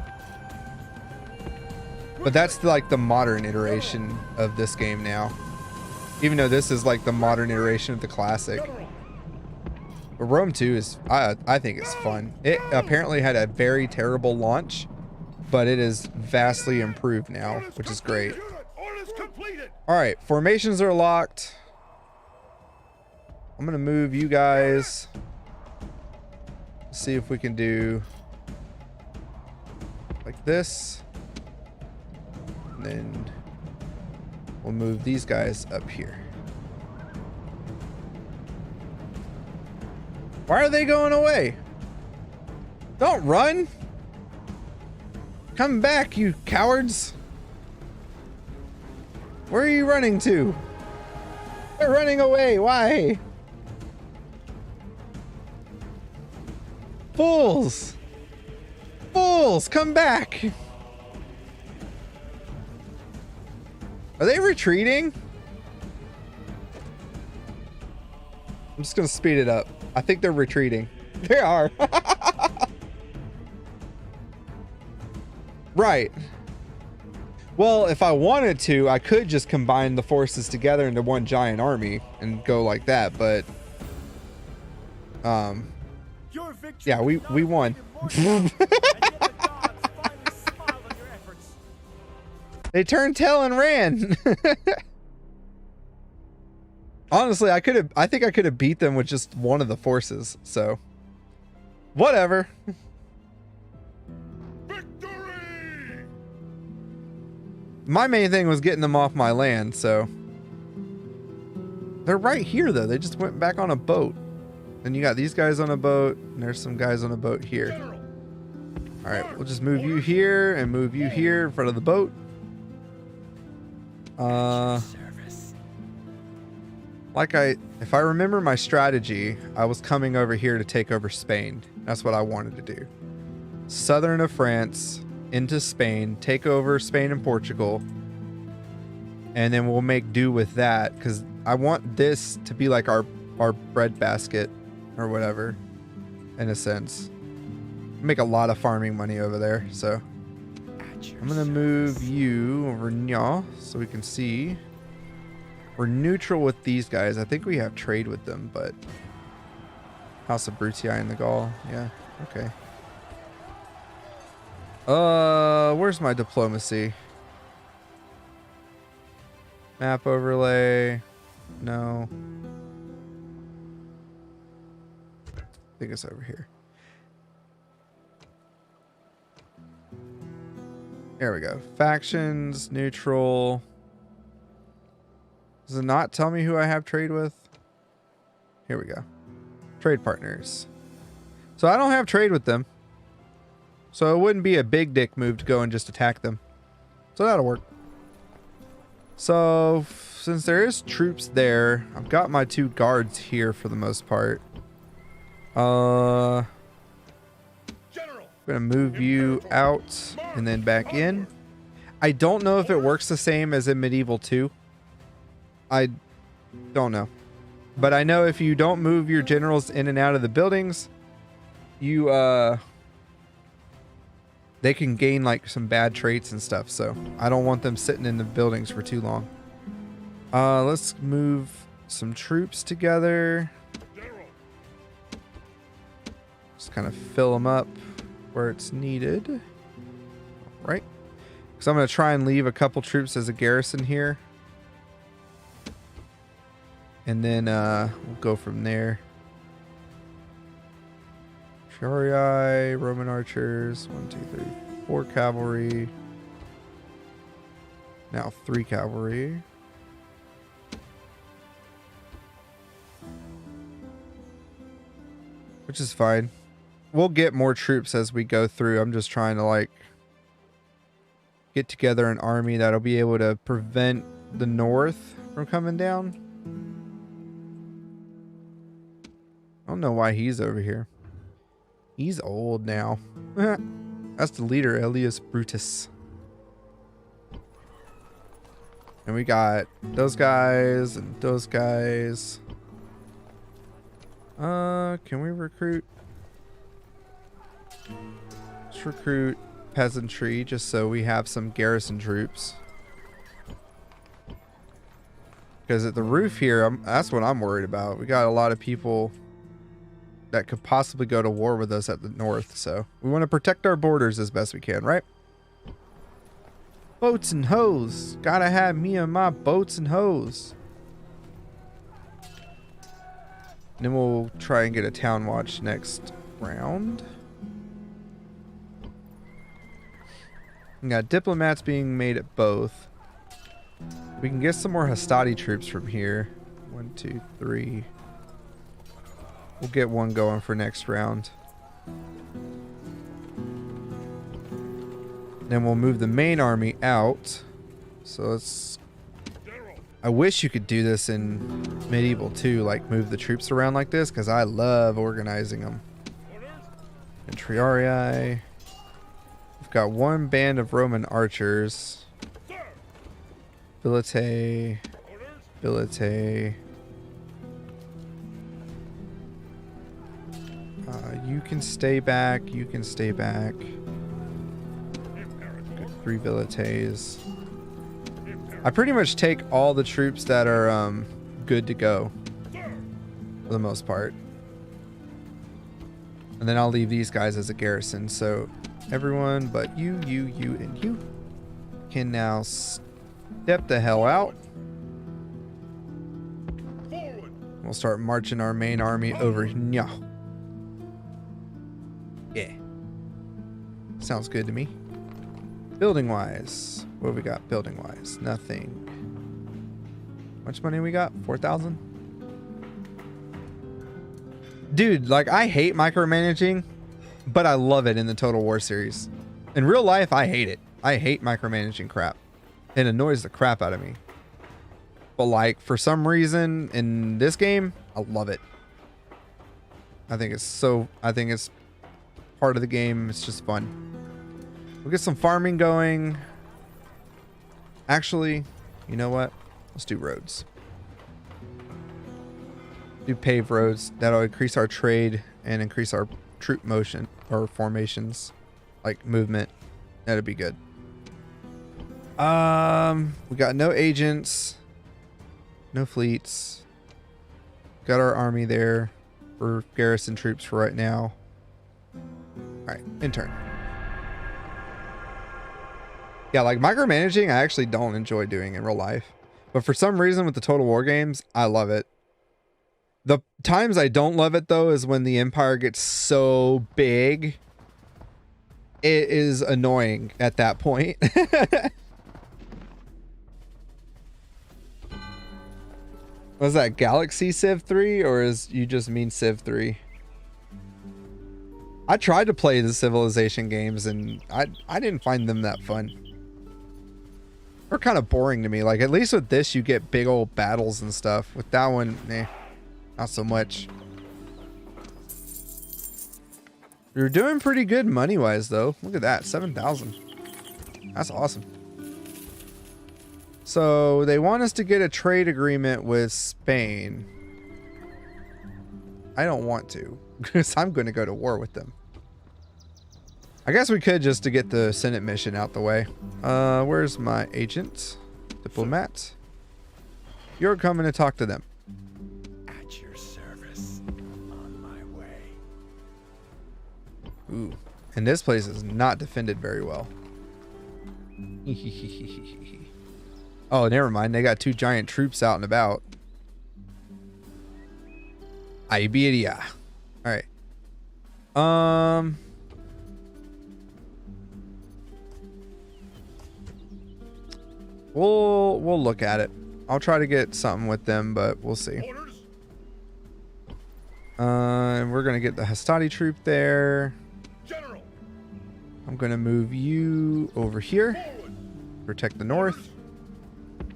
But that's like the modern iteration of this game now. Even though this is like the modern iteration of the classic. But Rome 2 is, I think it's fun. It apparently had a very terrible launch, but it is vastly improved now, which is great. All right, formations are locked. I'm gonna move you guys. See if we can do like this. And then we'll move these guys up here. Why are they going away? Don't run. Come back, you cowards. Where are you running to? They're running away. Why? Fools. Fools, come back. Are they retreating? I'm just gonna speed it up. I think they're retreating. They are. Right. Well, if I wanted to, I could just combine the forces together into one giant army and go like that, but yeah, we won. They turned tail and ran. Honestly, I think I could have beat them with just one of the forces, so whatever. Victory! My main thing was getting them off my land, so they're right here though. They just went back on a boat. And you got these guys on a boat, and there's some guys on a boat here. All right, we'll just move you here and move you here in front of the boat. If I remember my strategy, I was coming over here to take over Spain. That's what I wanted to do. Southern of France into Spain, take over Spain and Portugal, and then we'll make do with that, because I want this to be like our breadbasket or whatever, in a sense. Make a lot of farming money over there, so I'm gonna move you over here so we can see. We're neutral with these guys. I think we have trade with them, but House of Brutii and the Gaul. Yeah, okay. Where's my diplomacy? Map overlay. No. I think it's over here. There we go. Factions, neutral. Does it not tell me who I have trade with? Here we go. Trade partners. So I don't have trade with them. So it wouldn't be a big dick move to go and just attack them. So that'll work. So since there is troops there, I've got my 2 guards here for the most part. gonna move you out and then back in. I don't know if it works the same as in Medieval 2. I don't know. But I know if you don't move your generals in and out of the buildings, you they can gain like some bad traits and stuff. So I don't want them sitting in the buildings for too long. Let's move some troops together. Just kind of fill them up where it's needed. Right. So I'm going to try and leave a couple troops as a garrison here. And then we'll go from there. Julii, Roman archers. 1, 2, 3, 4 cavalry. Now 3 cavalry. Which is fine. We'll get more troops as we go through. I'm just trying to like get together an army that'll be able to prevent the north from coming down. I don't know why he's over here. He's old now. That's the leader, Elias Brutus. And we got those guys and those guys. Can we recruit? Let's recruit peasantry just so we have some garrison troops. Because at the roof here, that's what I'm worried about. We got a lot of people that could possibly go to war with us at the north. So we want to protect our borders as best we can, right? Boats and hoes. Gotta have me and my boats and hoes. And then we'll try and get a town watch next round. We got diplomats being made at both. We can get some more Hastati troops from here. 1, 2, 3. We'll get one going for next round. Then we'll move the main army out. So let's... I wish you could do this in Medieval 2, like move the troops around like this, because I love organizing them. Intriarii. We've got one band of Roman archers. Bilite. Bilite. You can stay back. You can stay back. Good, 3 Bilites. I pretty much take all the troops that are good to go for the most part. And then I'll leave these guys as a garrison. So everyone but you, and you can now step the hell out. We'll start marching our main army over here. Yeah. Sounds good to me. Building wise. What have we got building wise? Nothing. How much money we got? 4,000? Dude, like I hate micromanaging, but I love it in the Total War series. In real life, I hate it. I hate micromanaging crap. It annoys the crap out of me. But like for some reason in this game, I love it. I think it's part of the game. It's just fun. We'll get some farming going. Actually, you know what? Let's do roads. Do paved roads. That'll increase our trade and increase our troop motion or formations, like movement. That'd be good. We got no agents, no fleets. Got our army there for garrison troops for right now. All right, intern. Yeah, like micromanaging, I actually don't enjoy doing in real life. But for some reason with the Total War games, I love it. The times I don't love it, though, is when the empire gets so big. It is annoying at that point. Was that Galaxy Civ 3 or is you just mean Civ 3? I tried to play the Civilization games and I didn't find them that fun. They're kind of boring to me. Like at least with this you get big old battles and stuff. With that one, not so much. You're doing pretty good money-wise, though. Look at that, 7,000. That's awesome. So they want us to get a trade agreement with Spain. I don't want to, because I'm going to go to war with them. I guess we could just to get the Senate mission out the way. Where's my agent? Diplomat. You're coming to talk to them. At your service. On my way. Ooh. And this place is not defended very well. Oh, never mind. They got 2 giant troops out and about. Iberia. All right. We'll look at it. I'll try to get something with them, but we'll see. We're gonna get the Hastati troop there. General. I'm gonna move you over here. Protect the north.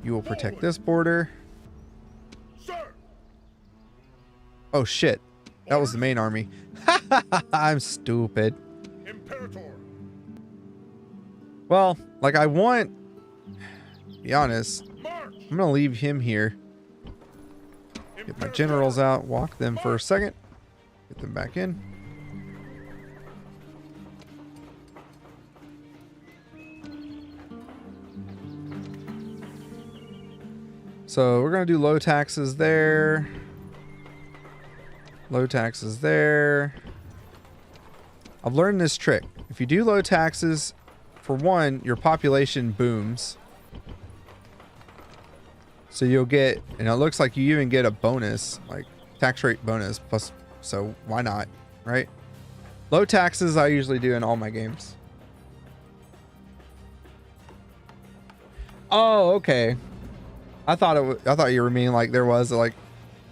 You will protect this border. Sir. Oh shit. That was the main army. I'm stupid. Imperator. Well, like I want, to be honest, March. I'm gonna leave him here. Get my generals out, walk them for a second. Get them back in. So we're gonna do low taxes there. Low taxes there. I've learned this trick. If you do low taxes, for one, your population booms. So you'll get, and it looks like you even get a bonus, like tax rate bonus plus, so why not, right? Low taxes I usually do in all my games. Oh, okay. I thought you were meaning like there was like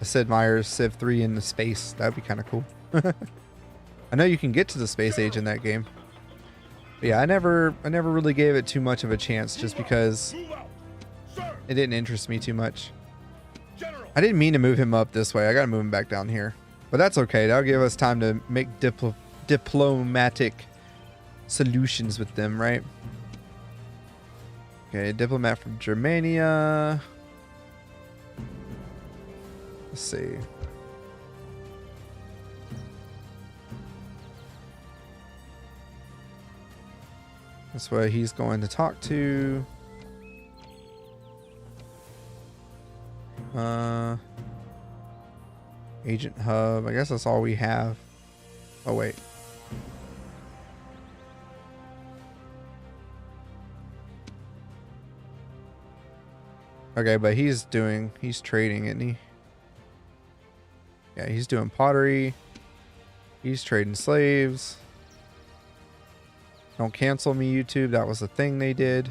a Sid Meier's Civ 3 in the space. That'd be kind of cool. I know you can get to the space age in that game. But yeah, I never really gave it too much of a chance just because it didn't interest me too much. I didn't mean to move him up this way. I gotta move him back down here. But that's okay. That'll give us time to make diplomatic solutions with them, right? Okay, diplomat from Germania. Let's see. That's what he's going to talk to. Agent hub. I guess that's all we have. Oh, wait. Okay, but he's trading, isn't he? Yeah, he's doing pottery. He's trading slaves. Don't cancel me, YouTube. That was the thing they did.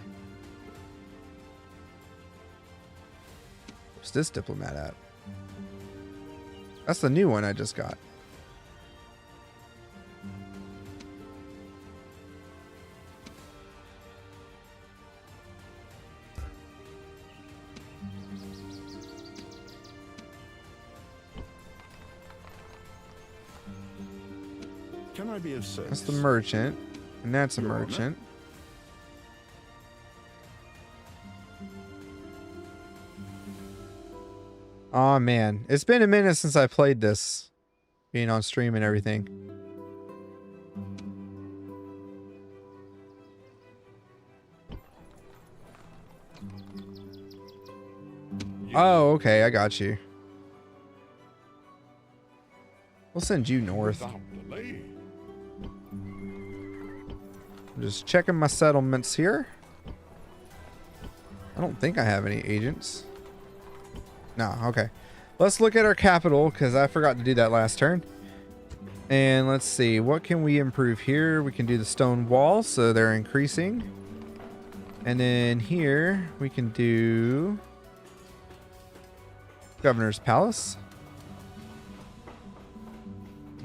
Where's this diplomat at? That's the new one I just got. Can I be of service? That's the merchant. And that's a merchant. Oh man, it's been a minute since I played this, being on stream and everything. Oh, okay, I got you. We'll send you north. I'm just checking my settlements here. I don't think I have any agents. No, okay. Let's look at our capital because I forgot to do that last turn. And let's see, what can we improve here? We can do the stone wall, so they're increasing. And then here we can do Governor's Palace.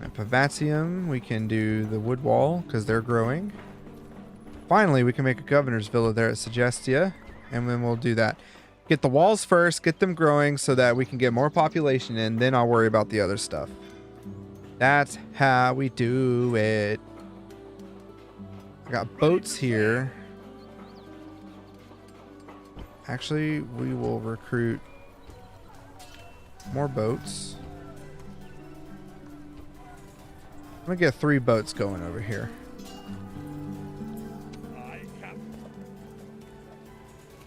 At Pavatium, we can do the wood wall because they're growing. Finally, we can make a governor's villa there at Segestia, and then we'll do that. Get the walls first, get them growing so that we can get more population in, then I'll worry about the other stuff. That's how we do it. I got boats here. Actually, we will recruit more boats. I'm gonna get 3 boats going over here.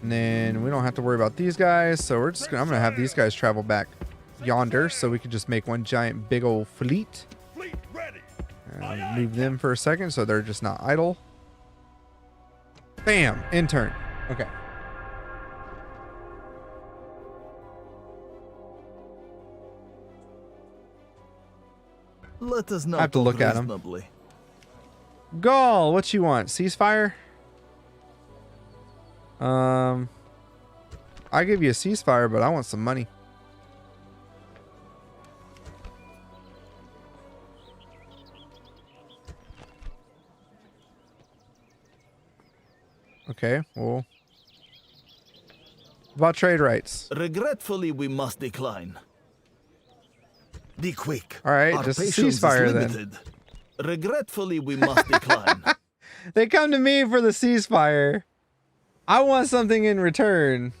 And then we don't have to worry about these guys, so we're just gonna, I'm gonna have these guys travel back yonder so we can just make one giant big old fleet. And move them for a second so they're just not idle. Bam! In turn. Okay. Let us not I have to look at 'em. reasonably. Gaul, what you want? Ceasefire? I give you a ceasefire, but I want some money. Okay, well. About trade rights. Regretfully, we must decline. Be quick. All right, Our just a patience is ceasefire then. limited. Regretfully, we must decline. They come to me for the ceasefire. I want something in return.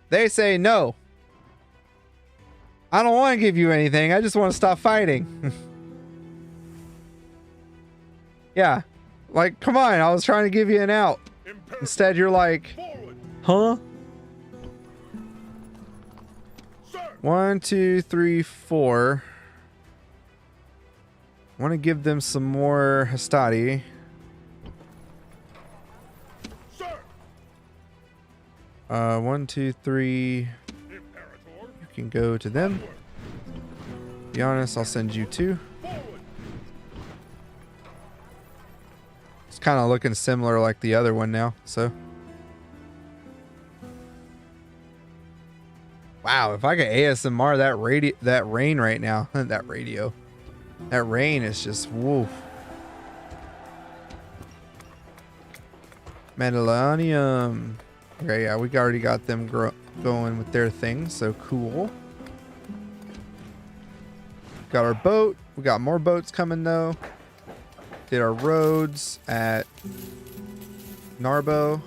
They say no. I don't want to give you anything. I just want to stop fighting. Yeah. Like, come on. I was trying to give you an out. Instead, you're like, huh? 1, 2, 3, 4. I want to give them some more Hastati. Sir. 1, 2, 3. You can go to them. Be honest, I'll send you 2. It's kind of looking similar like the other one now, so. Wow, if I could ASMR that rain right now, that rain is just woof. Medallionium. Okay, yeah, we already got them going with their thing, so cool. Got our boat. We got more boats coming though. Did our roads at Narbo.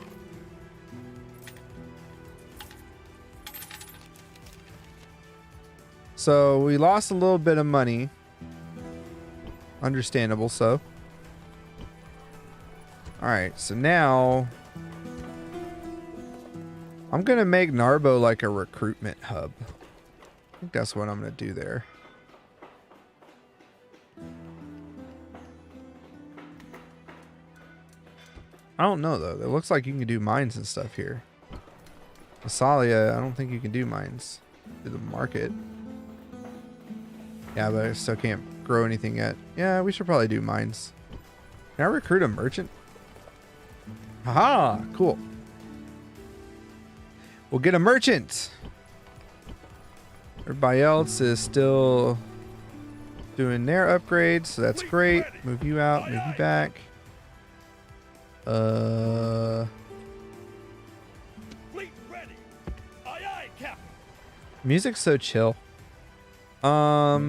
So we lost a little bit of money. Understandable, so. Alright, so now I'm gonna make Narbo like a recruitment hub. I think that's what I'm gonna do there. I don't know though. It looks like you can do mines and stuff here. Massalia, I don't think you can do mines. Do the market. Yeah, but I still can't grow anything yet. Yeah, we should probably do mines. Can I recruit a merchant? Haha, cool. We'll get a merchant. Everybody else is still doing their upgrades, so that's great. Move you out, move you back. Fleet ready. Aye, aye, Captain. Music's so chill. As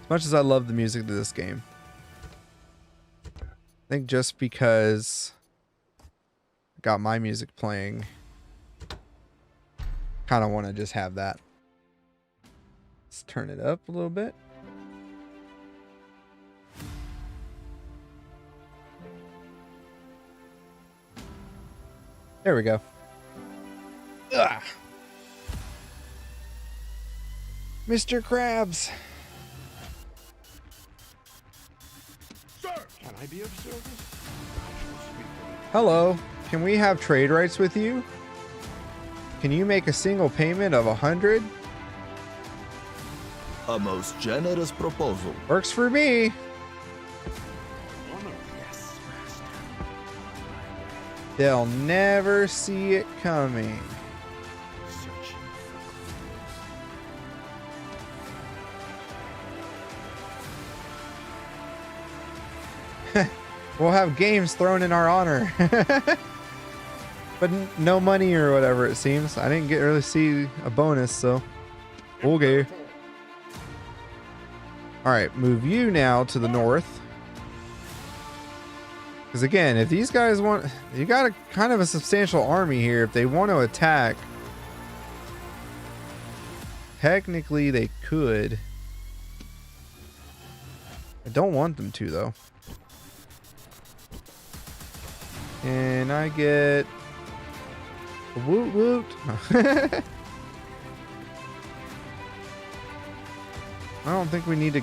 much as I love the music to this game, I think just because I got my music playing, kind of want to just have that. Let's turn it up a little bit. There we go. Ugh. Mr. Krabs. Sir. Can I be of service? Hello. Can we have trade rights with you? Can you make a single payment of 100? A most generous proposal. Works for me. Honor, yes, master. They'll never see it coming. Searching We'll have games thrown in our honor. But no money or whatever it seems. I didn't really see a bonus, so. Okay. All right, move you now to the north. Because again, if these guys want, you got a kind of a substantial army here. If they want to attack, technically they could. I don't want them to though. And I get a woot woot. I don't think we need to.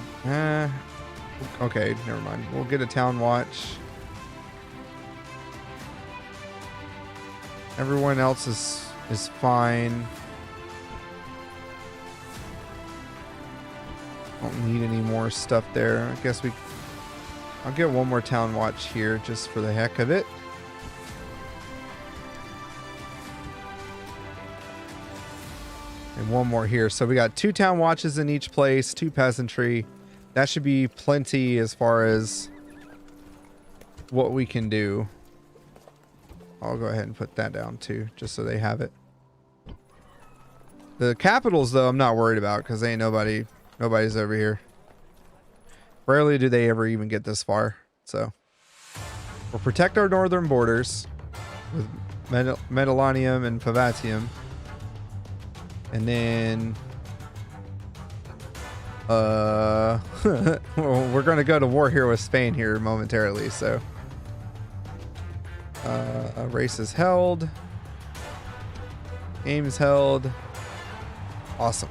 Okay, never mind. We'll get a town watch. Everyone else is fine. Don't need any more stuff there. I guess I'll get one more town watch here just for the heck of it. And one more here. So we got 2 town watches in each place, 2 peasantry. That should be plenty as far as what we can do. I'll go ahead and put that down too, just so they have it. The capitals though, I'm not worried about because ain't nobody's over here. Rarely do they ever even get this far. So we'll protect our northern borders with Medellanium and Favatium. And then well, we're going to go to war here with Spain here momentarily, so race is held, aim is held. Awesome.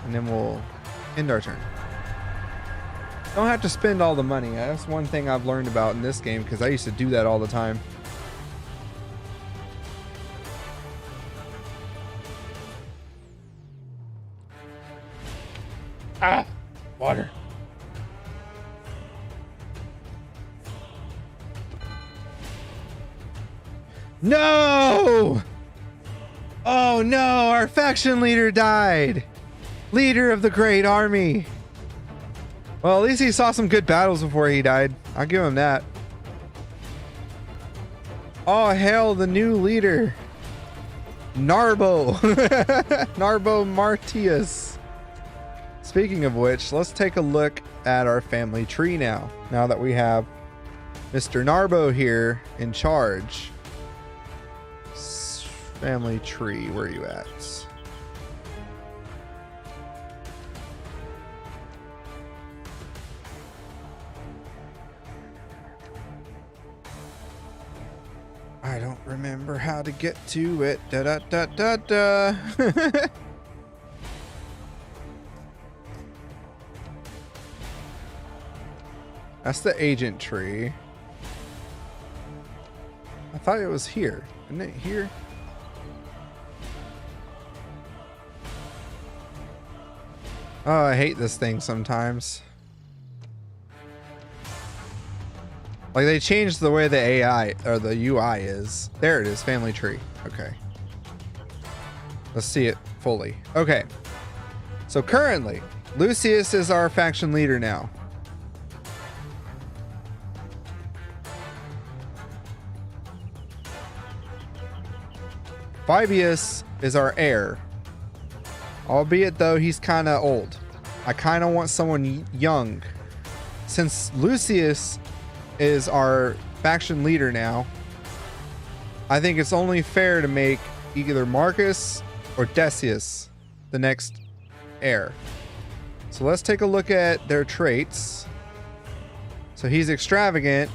And then we'll end our turn. Don't have to spend all the money. That's one thing I've learned about in this game because I used to do that all the time. Ah, water. No! Oh no, our faction leader died. Leader of the great army. Well, at least he saw some good battles before he died. I'll give him that. Oh, hail the new leader. Narbo. Narbo Martius. Speaking of which, let's take a look at our family tree now. Now that we have Mr. Narbo here in charge. Family tree, where are you at? I don't remember how to get to it. Da da da da da. That's the agent tree. I thought it was here. Isn't it here? Oh, I hate this thing sometimes. Like they changed the way the AI or the UI is. There it is, family tree. Okay. Let's see it fully. Okay. So currently, Lucius is our faction leader now. Fabius is our heir. Albeit though he's kind of old. I kind of want someone young. Since Lucius is our faction leader now, I think it's only fair to make either Marcus or Decius the next heir. So let's take a look at their traits. So he's extravagant,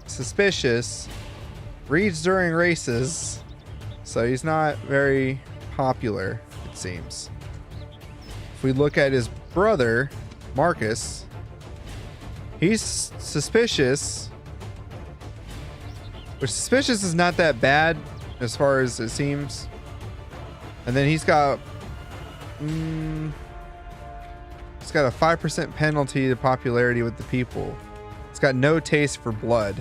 suspicious, reads during races, so he's not very popular, it seems. If we look at his brother, Marcus, he's suspicious, which suspicious is not that bad as far as it seems. And then he's got a 5% penalty to popularity with the people. It's got no taste for blood.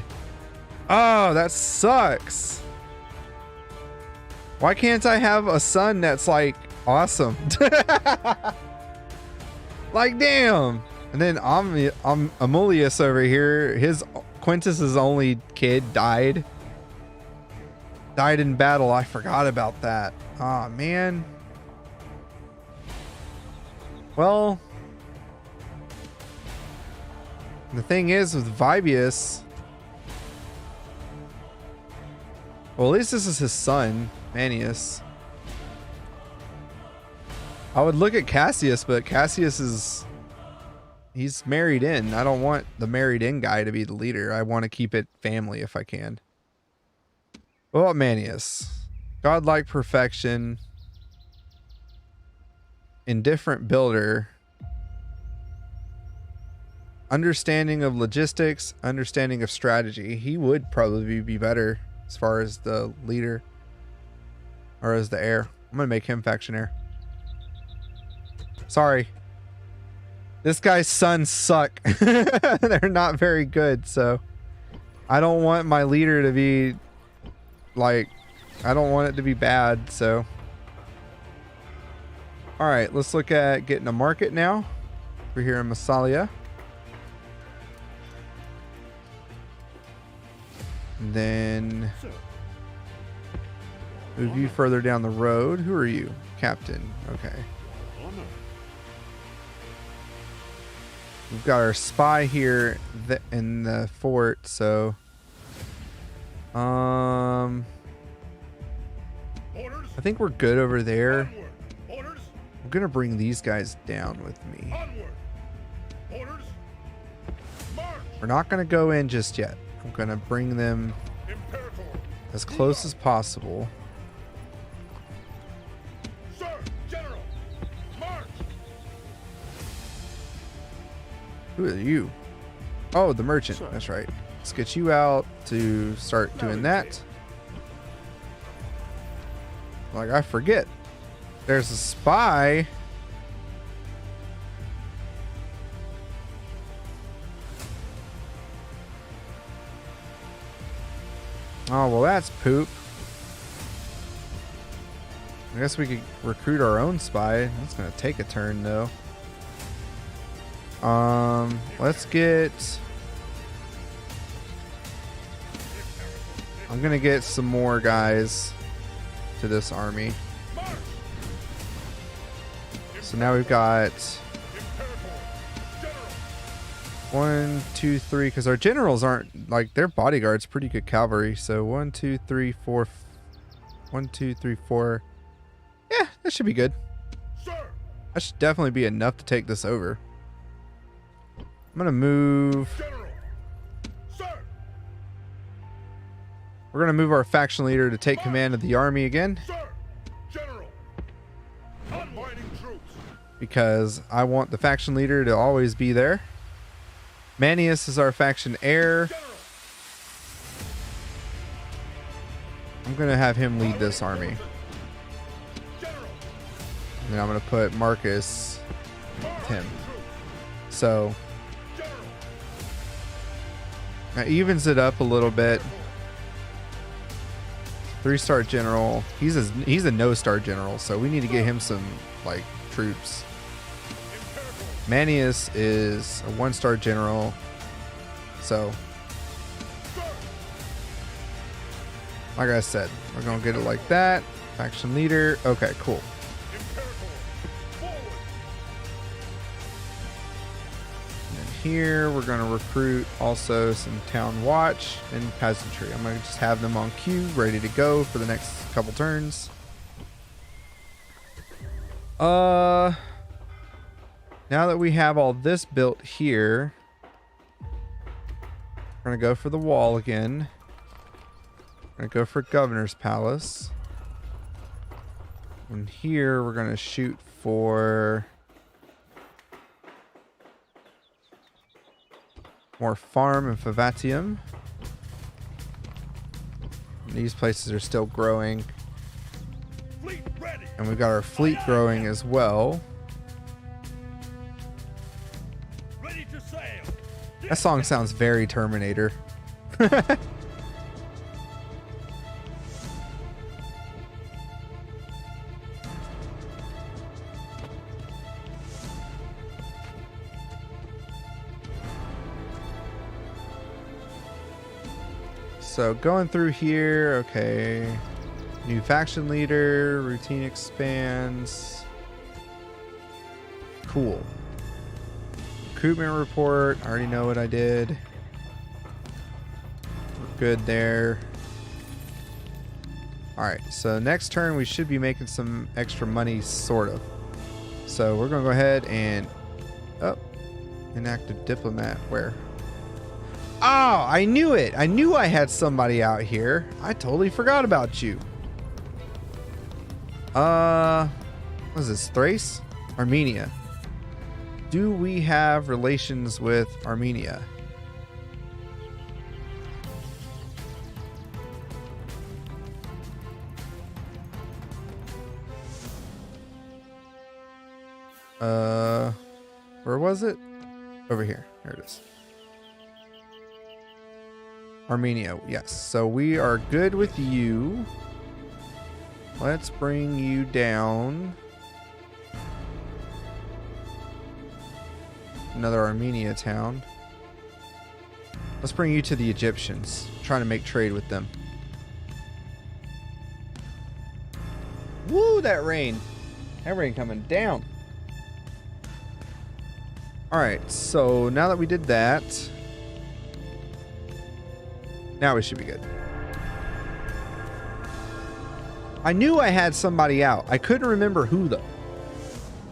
Oh, that sucks. Why can't I have a son that's like awesome? Like damn. And then Amulius over here, his Quintus's only kid died in battle. I forgot about that. Oh man. Well, the thing is with Vibius, well, at least this is his son, Manius. I would look at Cassius, but Cassius he's married in. I don't want the married in guy to be the leader. I want to keep it family if I can. What about Manius? Godlike perfection. Indifferent builder. Understanding of logistics. Understanding of strategy. He would probably be better as far as the leader. Or as the heir. I'm going to make him faction heir. Sorry. This guy's sons suck. They're not very good, so I don't want my leader to be like, I don't want it to be bad, so. Alright, let's look at getting a market now. We're here in Massalia. And then move you further down the road. Who are you? Captain. Okay. We've got our spy here in the fort, so I think we're good over there. I'm gonna bring these guys down with me. We're not gonna go in just yet. I'm gonna bring them as close as possible. Who are you? Oh, the merchant. That's right. Let's get you out to start doing that. Like, I forget. There's a spy. Oh, well, that's poop. I guess we could recruit our own spy. That's going to take a turn, though. Let's get... I'm gonna get some more guys to this army. So now we've got 1, 2, 3, because our generals aren't, like, their bodyguard's pretty good cavalry. So 1, 2, 3, 4. 1, 2, 3, 4. Yeah, that should be good. That should definitely be enough to take this over. I'm gonna move. We're gonna move our faction leader to take command of the army again, because I want the faction leader to always be there. Manius is our faction heir. I'm gonna have him lead this army, and I'm gonna put Marcus with him. So that evens it up a little bit. 3-star general. He's a no-star general, so we need to get him some, like, troops. Manius is a 1-star general, so like I said, we're gonna get it like that. Faction leader. Okay, cool. Here we're going to recruit also some town watch and peasantry. I'm going to just have them on queue, ready to go for the next couple turns. Now that we have all this built here, we're going to go for the wall again. We're going to go for Governor's Palace. And here we're going to shoot for more farm and Favatium. These places are still growing. And we've got our fleet growing as well. That song sounds very Terminator. So going through here, okay. New faction leader, routine expands. Cool. Recruitment report. I already know what I did. We're good there. Alright, so next turn we should be making some extra money, sort of. So we're going to go ahead and... Oh, inactive diplomat. Where? Oh, I knew it. I knew I had somebody out here. I totally forgot about you. What is this? Thrace? Armenia. Do we have relations with Armenia? Where was it? Over here. There it is. Armenia, yes. So we are good with you. Let's bring you down. Another Armenia town. Let's bring you to the Egyptians. Trying to make trade with them. Woo, that rain. That rain coming down. Alright, so now that we did that, now we should be good. I knew I had somebody out. I couldn't remember who, though.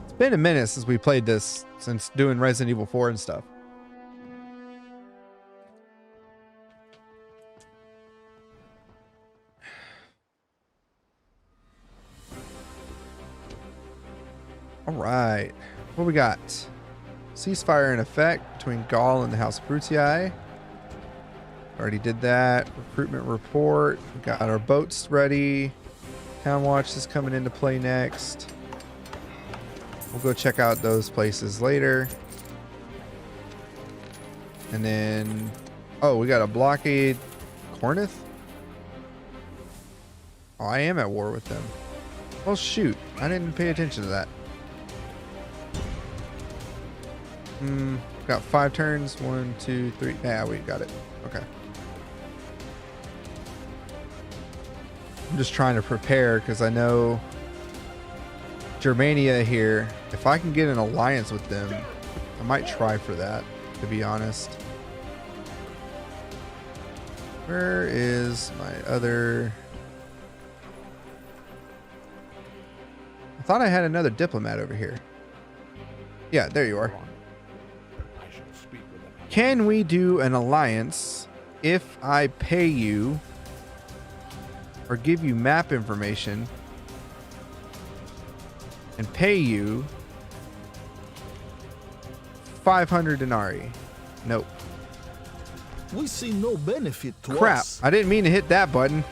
It's been a minute since we played this, since doing Resident Evil 4 and stuff. Alright, what we got? Ceasefire in effect between Gaul and the House of Brutii. Already did that. Recruitment report. We got our boats ready. Town Watch is coming into play next. We'll go check out those places later. And then... Oh, we got a blockade. Corinth? Oh, I am at war with them. Oh, shoot. I didn't pay attention to that. Got 5 turns. 1, 2, 3. Yeah, we got it. Okay. I'm just trying to prepare because I know Germania here. If I can get an alliance with them, I might try for that, to be honest. Where is my other... I thought I had another diplomat over here. Yeah, there you are. Can we do an alliance if I pay you or give you map information and pay you 500 denarii? Nope. We see no benefit to Crap. us. I didn't mean to hit that button.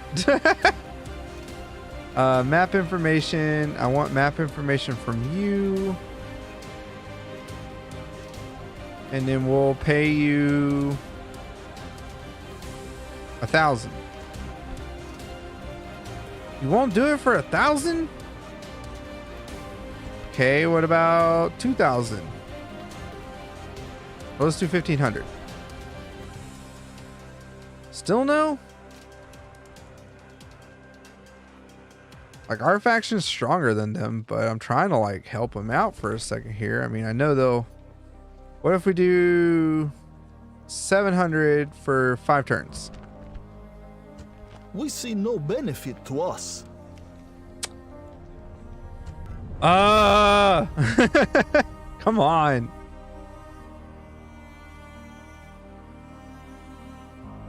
Map information. I want map information from you. And then we'll pay you 1,000. You won't do it for 1,000? Okay, what about 2,000? Well, let's do 1,500. Still no? Like, our faction's stronger than them, but I'm trying to, like, help them out for a second here. I mean, I know they'll... What if we do 700 for 5 turns? We see no benefit to us. Come on.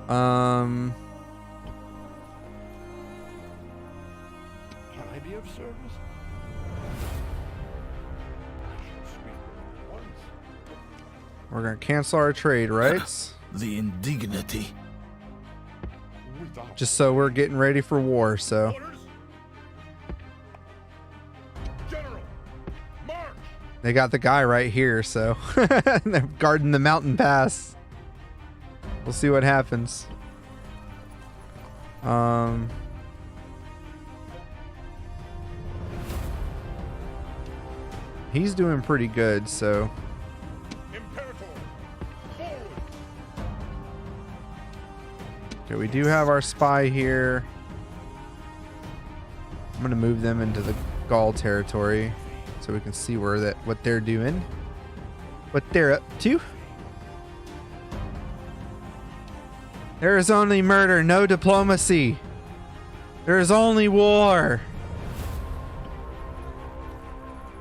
Can I be of service? We're gonna cancel our trade, right? The indignity. Just so we're getting ready for war, so. Orders. General, march. They got the guy right here, so. They're guarding the mountain pass. We'll see what happens. He's doing pretty good, so. Okay, we do have our spy here. I'm going to move them into the Gaul territory. So so we can see what they're doing, what they're up to. There is only murder, no diplomacy. There is only war.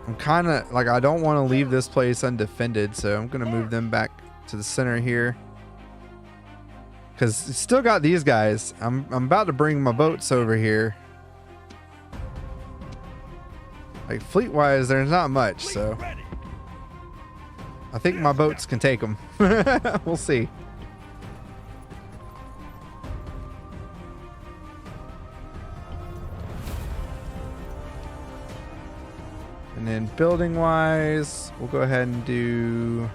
I'm kind of like, I don't want to leave this place undefended, so I'm going to move them back to the center here. Because still got these guys. I'm about to bring my boats over here. Like, fleet-wise, there's not much, so I think my boats can take them. We'll see. And then building-wise, we'll go ahead and do...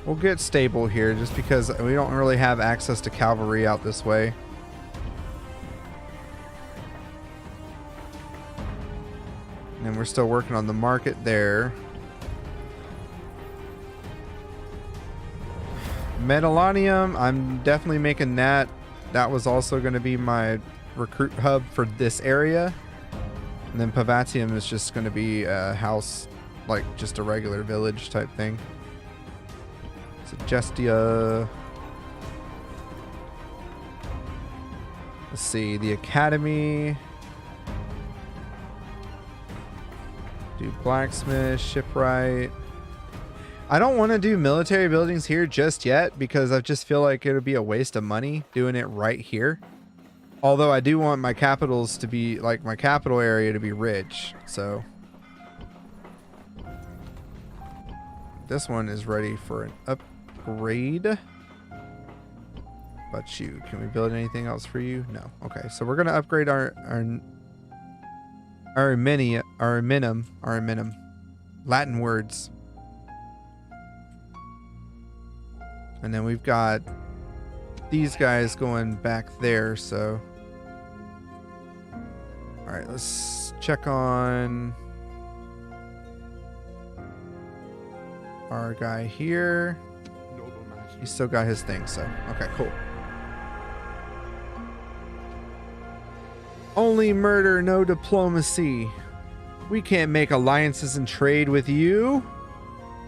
We'll get stable here just because we don't really have access to cavalry out this way. And then we're still working on the market there. Medellanium, I'm definitely making that. That was also going to be my recruit hub for this area. And then Pavatium is just going to be a house, like just a regular village type thing. Suggestia. Let's see, the academy. Do blacksmith, shipwright. I don't want to do military buildings here just yet because I just feel like it would be a waste of money doing it right here. Although I do want my capitals to be, like my capital area to be rich, so. This one is ready for an upgrade. But you, can we build anything else for you? No. Okay, so we're gonna upgrade our minimum Latin words. And then we've got these guys going back there, so. All right, let's check on our guy here. He's still got his thing, so okay, cool. Only murder, no diplomacy. We can't make alliances and trade with you.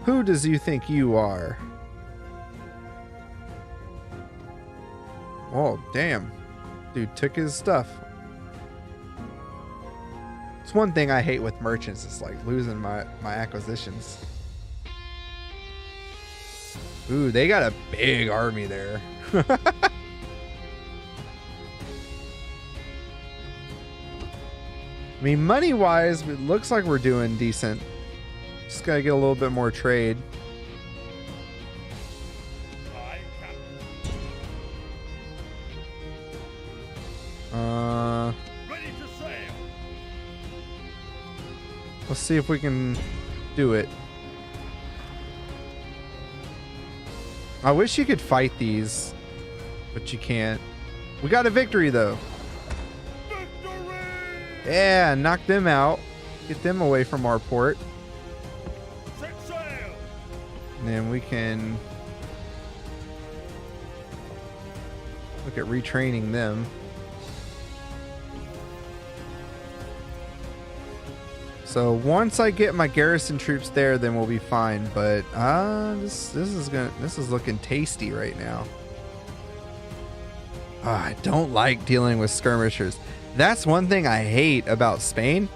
Who does you think you are? Oh, damn. Dude took his stuff. It's one thing I hate with merchants. It's like losing my acquisitions. Ooh, they got a big army there. I mean, money-wise, it looks like we're doing decent. Just gotta get a little bit more trade. Ready to sail. Let's see if we can do it. I wish you could fight these, but you can't. We got a victory though. Victory! Yeah, knock them out. Get them away from our port. Set sail. And then we can look at retraining them. So once I get my garrison troops there, then we'll be fine. But this is looking tasty right now. I don't like dealing with skirmishers. That's one thing I hate about Spain.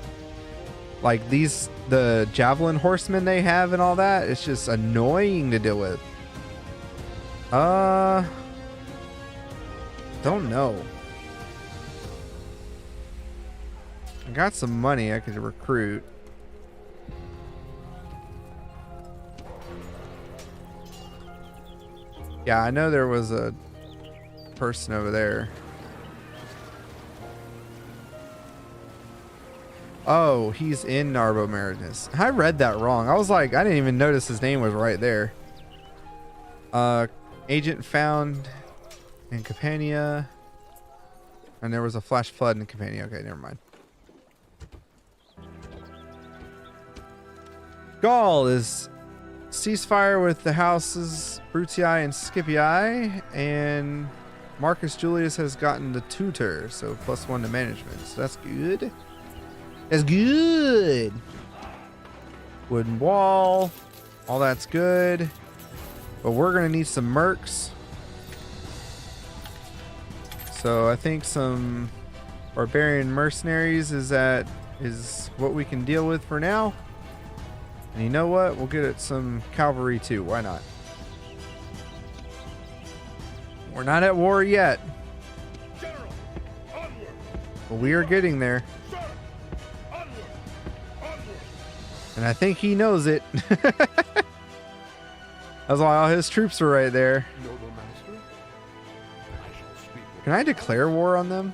Like the javelin horsemen they have and all that. It's just annoying to deal with. Don't know. I got some money I could recruit. Yeah, I know there was a person over there. Oh, he's in Narbo Marinus. I read that wrong. I was like, I didn't even notice his name was right there. Agent found in Campania. And there was a flash flood in Campania. Okay, never mind. Gaul is ceasefire with the houses Brutii and Scipii, and Marcus Julius has gotten the tutor, so +1 to management. So that's good. That's good. Wooden wall. All that's good. But we're going to need some mercs. So I think some barbarian mercenaries is what we can deal with for now. And you know what? We'll get some cavalry too. Why not? We're not at war yet. General, onward. But we are getting there. Sir, onward. Onward. And I think he knows it. That's why all his troops are right there. Noble master, I shall speak with Can I declare war on them?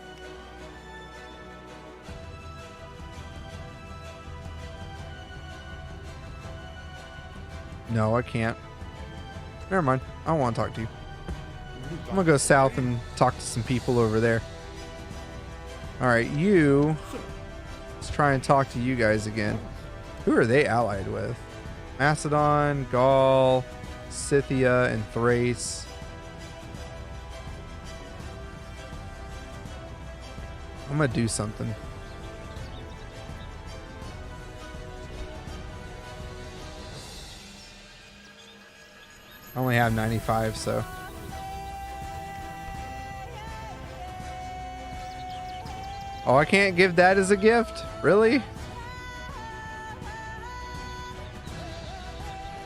No, I can't. Never mind. I don't want to talk to you. I'm gonna go south and talk to some people over there. Alright, you. Let's try and talk to you guys again. Who are they allied with? Macedon, Gaul, Scythia, and Thrace. I'm gonna do something. I only have 95, so. Oh, I can't give that as a gift? Really?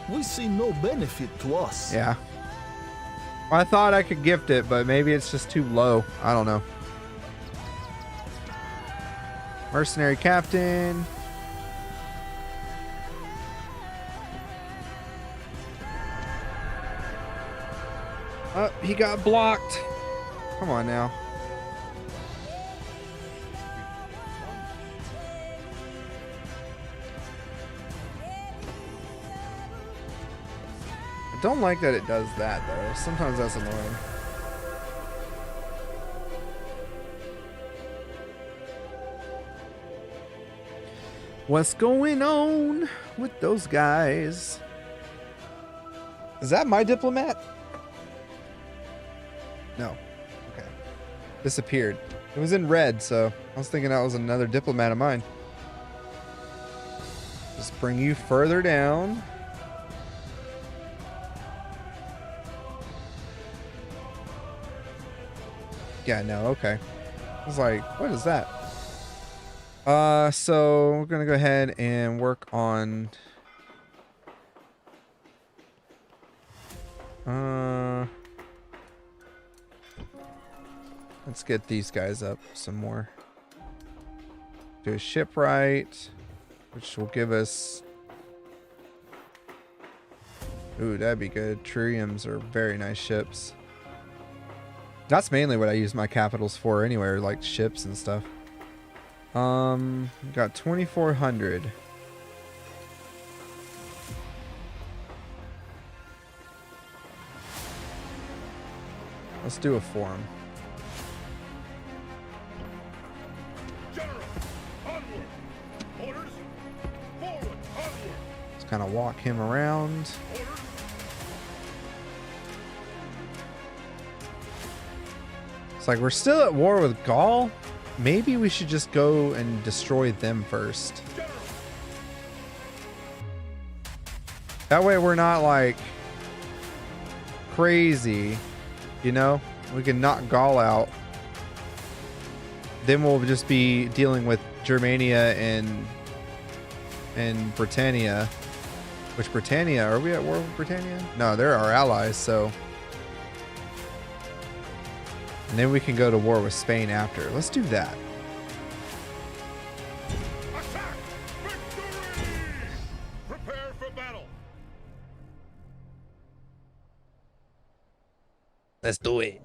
We see no benefit to us. Yeah. Well, I thought I could gift it, but maybe it's just too low. I don't know. Mercenary captain. Oh, he got blocked. Come on now. I don't like that it does that though. Sometimes that's annoying. What's going on with those guys? Is that my diplomat? No. Okay. Disappeared. It was in red, so I was thinking that was another diplomat of mine. Just bring you further down. Yeah, no, okay. I was like, what is that? So we're gonna go ahead and work on let's get these guys up some more. Do a shipwright, which will give us, ooh, that'd be good. Triremes are very nice ships. That's mainly what I use my capitals for anyway, like ships and stuff. Got 2,400. Let's do a forum. General, onward. Orders, forward, onward. Let's kind of walk him around. Orders. It's like we're still at war with Gaul. Maybe we should just go and destroy them first. General, That way we're not like crazy, you know? We can knock Gaul out. Then we'll just be dealing with Germania and Britannia. Which Britannia, are we at war with Britannia? No, they're our allies, so. And then we can go to war with Spain after. Let's do that. attack! Victory! Prepare for battle. Let's do it.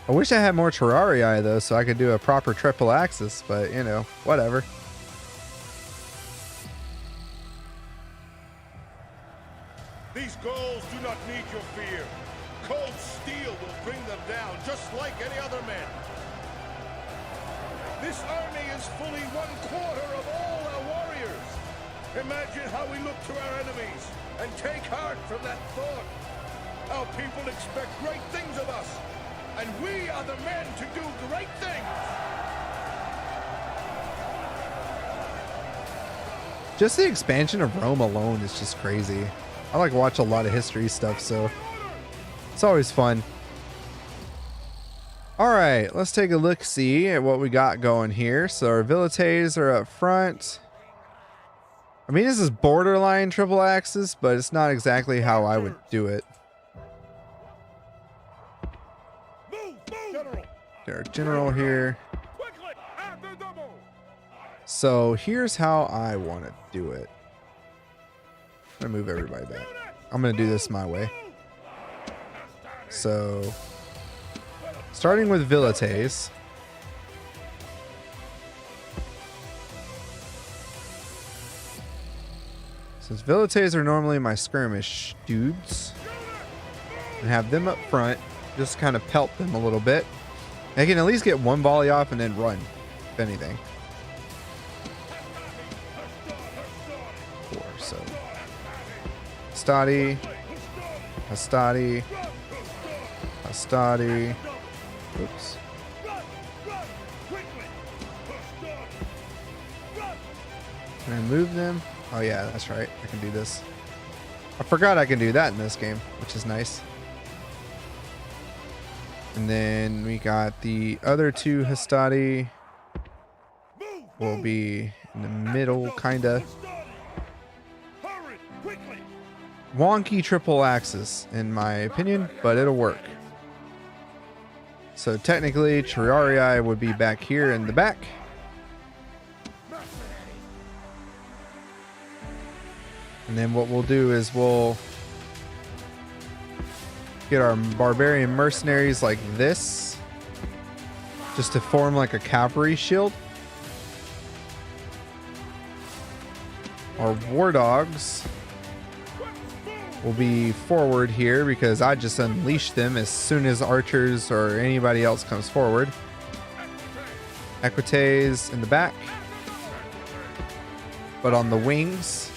I wish I had more terrarii though, so I could do a proper triple axis, but you know, whatever. These Gauls do not need your fear. Cold steel will bring them down, just like any other man. This army is fully 1/4 of all our warriors. Imagine how we look to our enemies and take heart from that thought. Our people expect great things of us, and we are the men to do great things. Just the expansion of Rome alone is just crazy. I like watch a lot of history stuff, so it's always fun. All right, let's take a look, see at what we got going here. So our Vilites are up front. I mean, this is borderline triple axis, but it's not exactly how I would do it. Our general here. So here's how I want to do it. I'm gonna move everybody back. I'm gonna do this my way. So starting with Vilites. Since Vilites are normally my skirmish dudes, and have them up front, just kind of pelt them a little bit. I can at least get one volley off and then run, if anything. 4, so Hastati, Hastati, Hastati. Oops. Can I move them? Oh yeah, that's right. I can do this. I forgot I can do that in this game, which is nice. And then we got the other 2 Hastati will be in the middle, kinda. Wonky triple axis, in my opinion, but it'll work. So technically, Triarii would be back here in the back. And then what we'll do is we'll get our barbarian mercenaries like this, just to form like a cavalry shield. Our war dogs will be forward here because I just unleash them as soon as archers or anybody else comes forward. Equites in the back, but on the wings.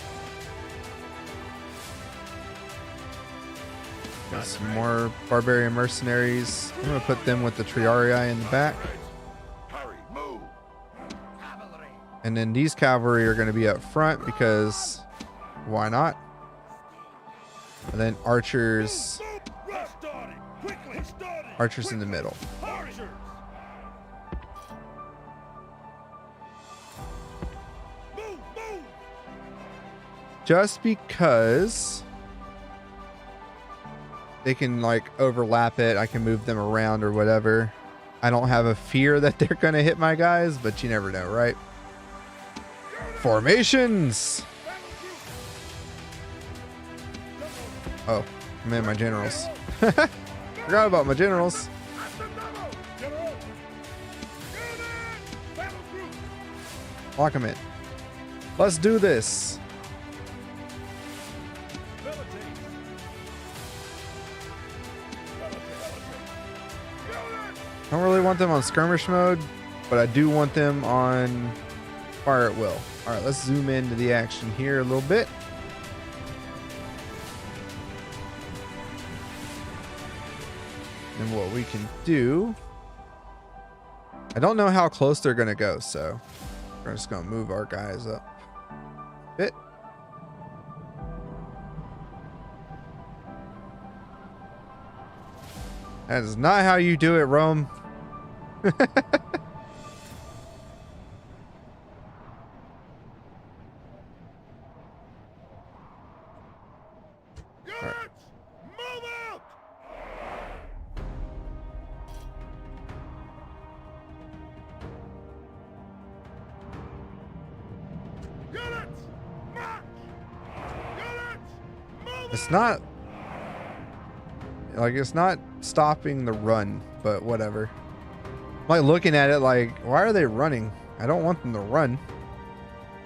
Got some more barbarian mercenaries. I'm gonna put them with the Triarii in the back. And then these cavalry are gonna be up front because why not? And then archers in the middle. Just because they can like overlap it, I can move them around or whatever. I don't have a fear that they're gonna hit my guys, but you never know, right? Formations. Oh, man, my generals. Forgot about my generals. Lock them in. Let's do this. I don't really want them on skirmish mode, but I do want them on fire at will. All right, let's zoom into the action here a little bit. And what we can do, I don't know how close they're going to go, so we're just going to move our guys up a bit. That is not how you do it, Rome. It's not like it's not stopping the run, but whatever. I'm like looking at it like, why are they running? I don't want them to run.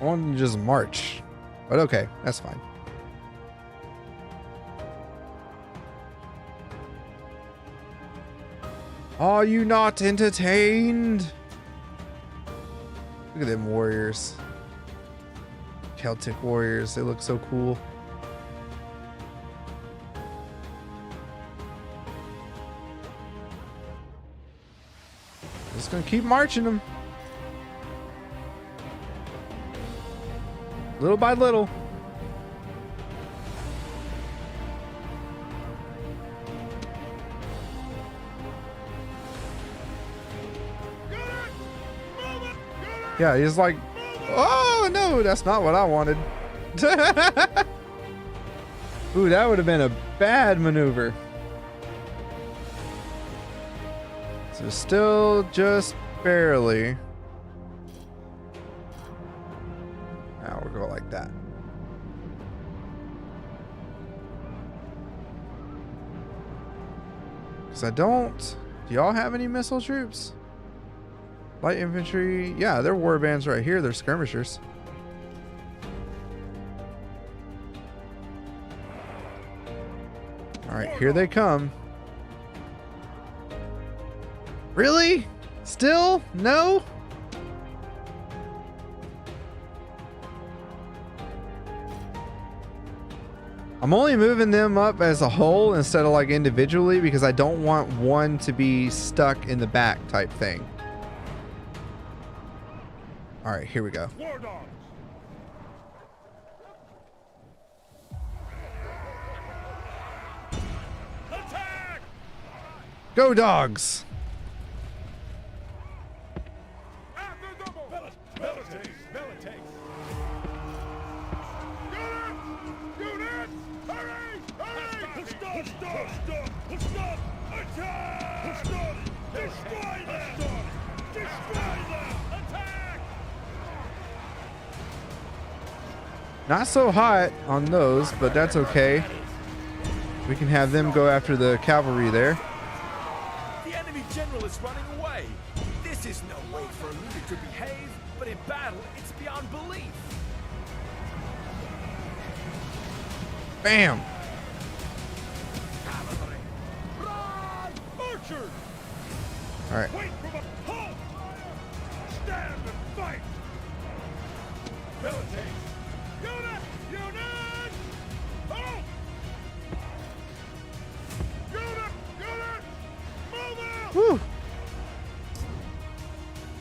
I want them to just march. But okay, that's fine. Are you not entertained? Look at them warriors. Celtic warriors. They look so cool. Just gonna keep marching them. Little by little. Yeah, he's like, oh no, that's not what I wanted. Ooh, that would have been a bad maneuver. So still just barely. Now we'll go like that. Because I don't. Do y'all have any missile troops? Light infantry. Yeah, they're war bands right here. They're skirmishers. All right, here they come. Really? Still? No? I'm only moving them up as a whole instead of like individually because I don't want one to be stuck in the back type thing. All right, here we go. War dogs. Attack! Go dogs! After double. Militates. Units! Hurry! Push stop! Attack! Destroy them! Attack! Not so hot on those, but that's okay. We can have them go after the cavalry there. The enemy general is running away. This is no way for a leader to behave, but in battle, it's beyond belief. Bam! Cavalry. Run! Archers! All right. Wait for the halt! Stand and fight! Militate! Unit! Halt! Unit! Move out! Woo!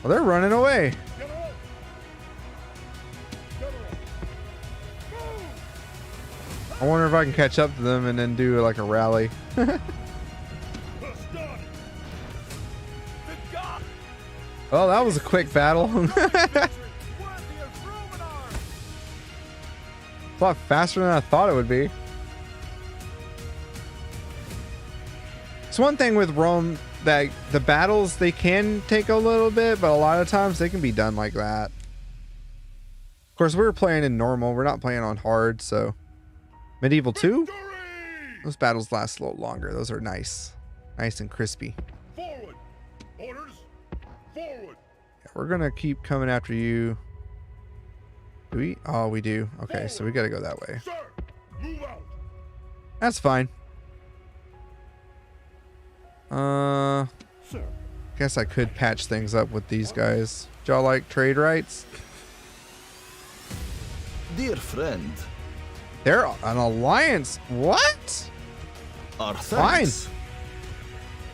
Well, they're running away. General! Move! I wonder if I can catch up to them and then do like a rally. Start! Well, that was a quick battle. Worthy of Roman arms. A lot faster than I thought it would be. It's one thing with Rome that the battles, they can take a little bit, but a lot of times they can be done like that. Of course, we were playing in normal. We're not playing on hard, so. Medieval 2? Victory! Those battles last a little longer. Those are nice. Nice and crispy. Forward! Orders! Forward! Yeah, we're going to keep coming after you. Do we? Oh, we do. Okay, so we got to go that way. Sir! Move out! That's fine. Sir! Guess I could patch things up with these guys. Do y'all like trade rights? Dear friend, They're an alliance. What? our thanks.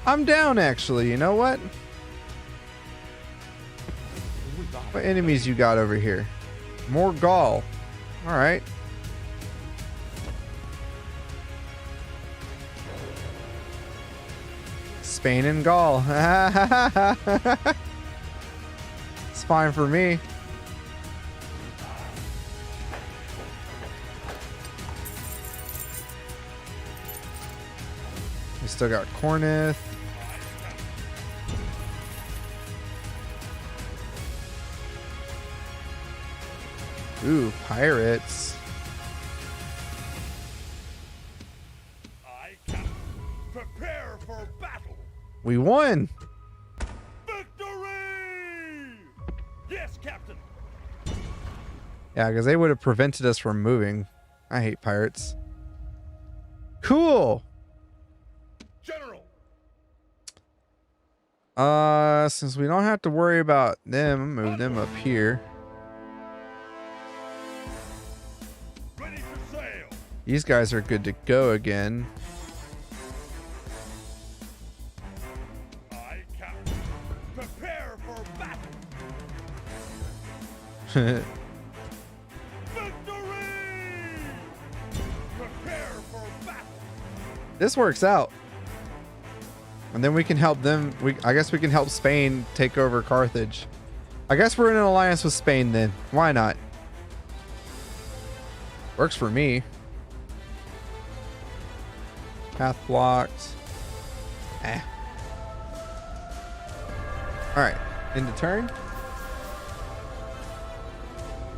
I'm down, actually. You know what? What enemies you got over here? More Gaul. All right. Spain and Gaul. It's fine for me. We still got Cornith. Ooh, pirates. I can prepare for battle! We won. Victory! Yes, Captain! Yeah, because they would have prevented us from moving. I hate pirates. Cool. General! Since we don't have to worry about them, move them up here. Ready for sail. These guys are good to go again. Aye, Captain. Prepare for battle. Victory! Prepare for battle. This works out. And then we can help them. I guess we can help Spain take over Carthage. I guess we're in an alliance with Spain then. Why not? Works for me. Path blocked. Eh. Alright. Into turn.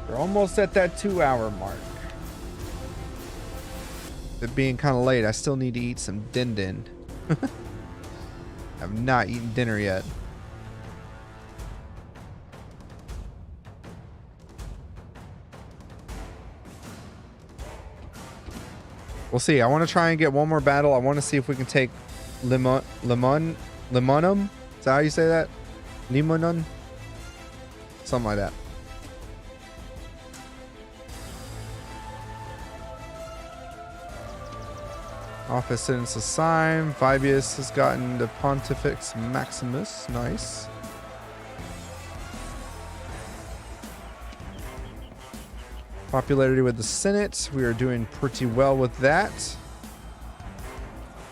We're almost at that 2-hour mark. It being kind of late, I still need to eat some din-din. I've not eaten dinner yet. We'll see. I want to try and get one more battle. I want to see if we can take Limonum. Is that how you say that? Limonum? Something like that. Office sentence assigned. Vibius has gotten the Pontifex Maximus. Nice. Popularity with the Senate. We are doing pretty well with that.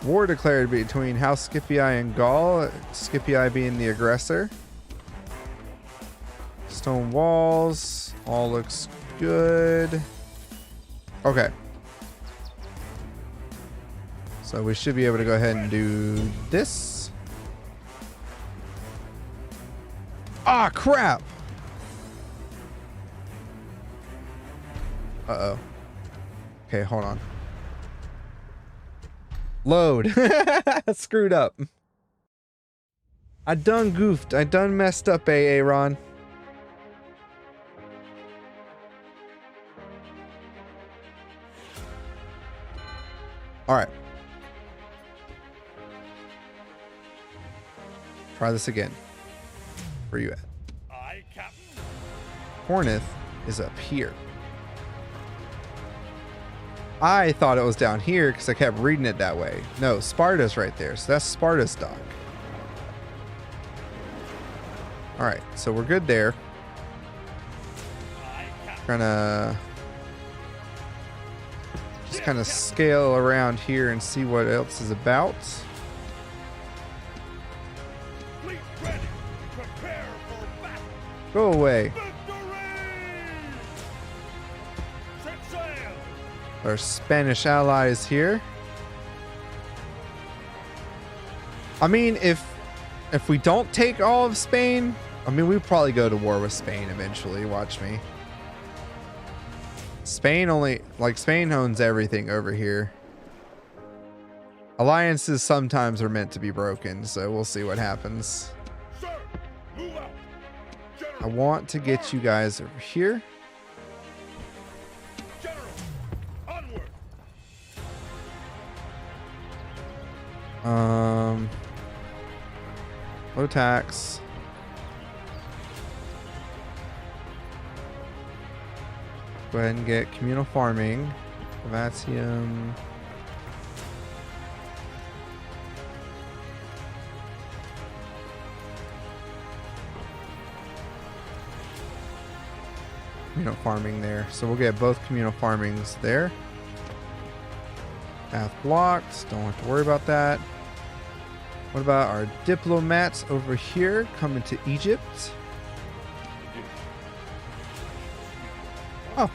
War declared between House Scipii and Gaul. Scipii being the aggressor. Stone walls. All looks good. Okay. So we should be able to go ahead and do this. Ah, crap. Uh-oh. Okay, hold on. Load. Screwed up. I done goofed. I done messed up, Aaron. All right. Try this again. Where you at? Aye, Captain. Horneth is up here. I thought it was down here because I kept reading it that way. No, Sparta's right there. So that's Sparta's dock. All right, so we're good there. Gonna just kind of scale around here and see what else is about. Fleet ready. Prepare for battle. Go away. Victory! Set sail. Our Spanish allies here. I mean, if we don't take all of Spain, I mean, we'd probably go to war with Spain eventually. Watch me. Spain owns everything over here. Alliances sometimes are meant to be broken, so we'll see what happens. Sir, move out. I want to get you guys over here. General, onward. Low tax. Go ahead and get communal farming. Vatium. Communal farming there. So we'll get both communal farmings there. Path blocked. Don't have to worry about that. What about our diplomats over here coming to Egypt? Oh,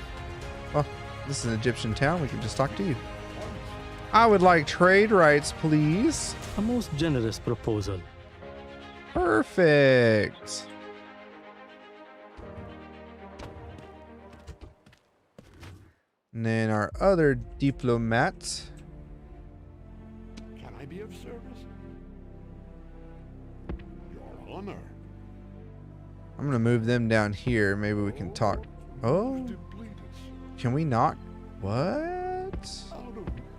well, this is an Egyptian town. We can just talk to you. I would like trade rights, please. A most generous proposal. Perfect. And then our other diplomat. Can I be of service? Your honor. I'm going to move them down here. Maybe we can talk. Oh, can we not? What?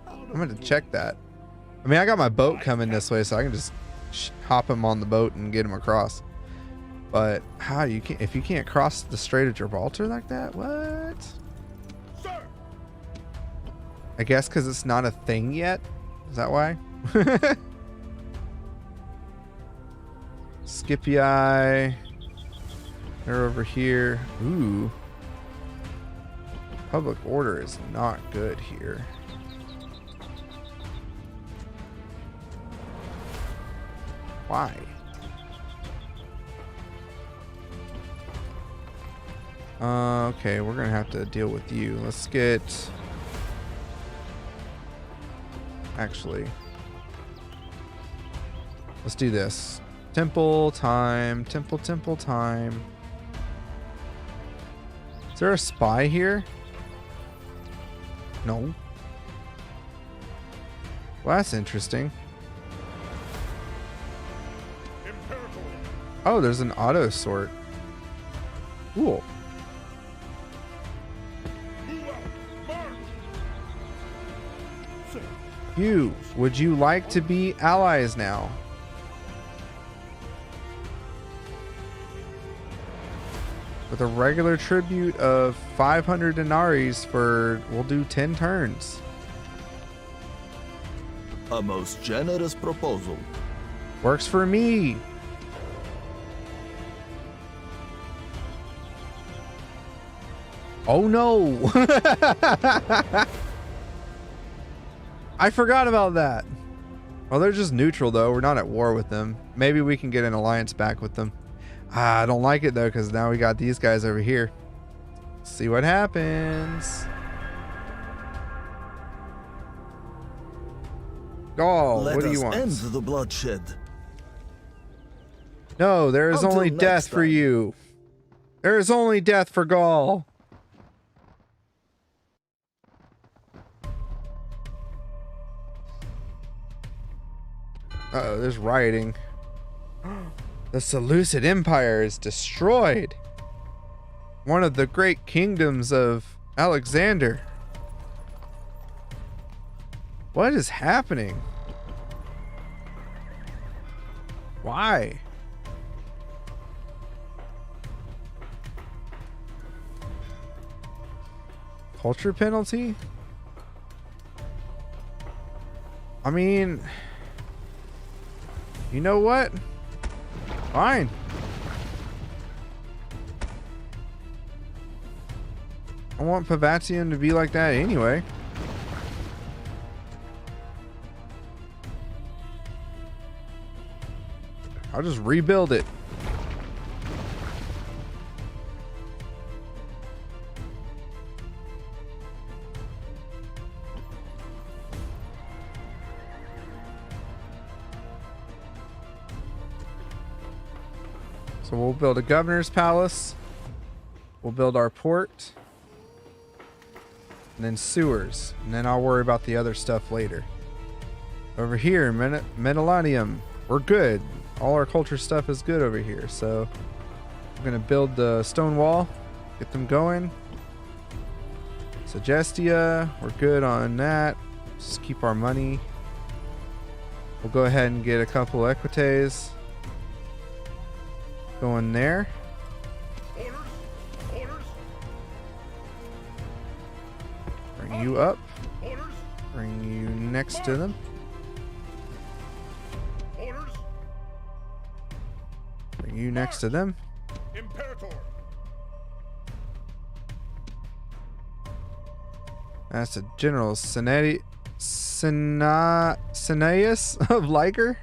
I'm going to check that. I mean, I got my boat coming this way, so I can just hop him on the boat and get him across. But how you can't, if you can't cross the Strait of Gibraltar like that? What? Sir! I guess because it's not a thing yet. Is that why? Scipii. They're over here. Ooh. Public order is not good here. Why? Okay, we're gonna have to deal with you. Let's get... Actually, let's do this. Temple time. Temple time. Is there a spy here? No. Well, that's interesting. Oh, there's an auto sort. Cool. You, would you like to be allies now? With a regular tribute of 500 denaries for, we'll do 10 turns. A most generous proposal. Works for me. Oh no. I forgot about that. Well, they're just neutral though. We're not at war with them. Maybe we can get an alliance back with them. I don't like it though, because now we got these guys over here. Let's see what happens. Gaul, what do you want? Let us end the bloodshed. No, there is Until only next death for time. you. There is only death for Gaul. Uh-oh, there's rioting. The Seleucid Empire is destroyed. One of the great kingdoms of Alexander. What is happening? Why? Culture penalty? I mean... You know what? Fine. I want Pavatium to be like that anyway. I'll just rebuild it. So we'll build a governor's palace. We'll build our port. And then sewers. And then I'll worry about the other stuff later. Over here, Medellanium. We're good. All our culture stuff is good over here. So we're going to build the stone wall. Get them going. Suggestia. We're good on that. Just keep our money. We'll go ahead and get a couple equites. Going there. Orders! Orders! Bring you up. Orders! Bring you next to them. Orders! Bring you next to them. Imperator! That's a General Cineas of Liger.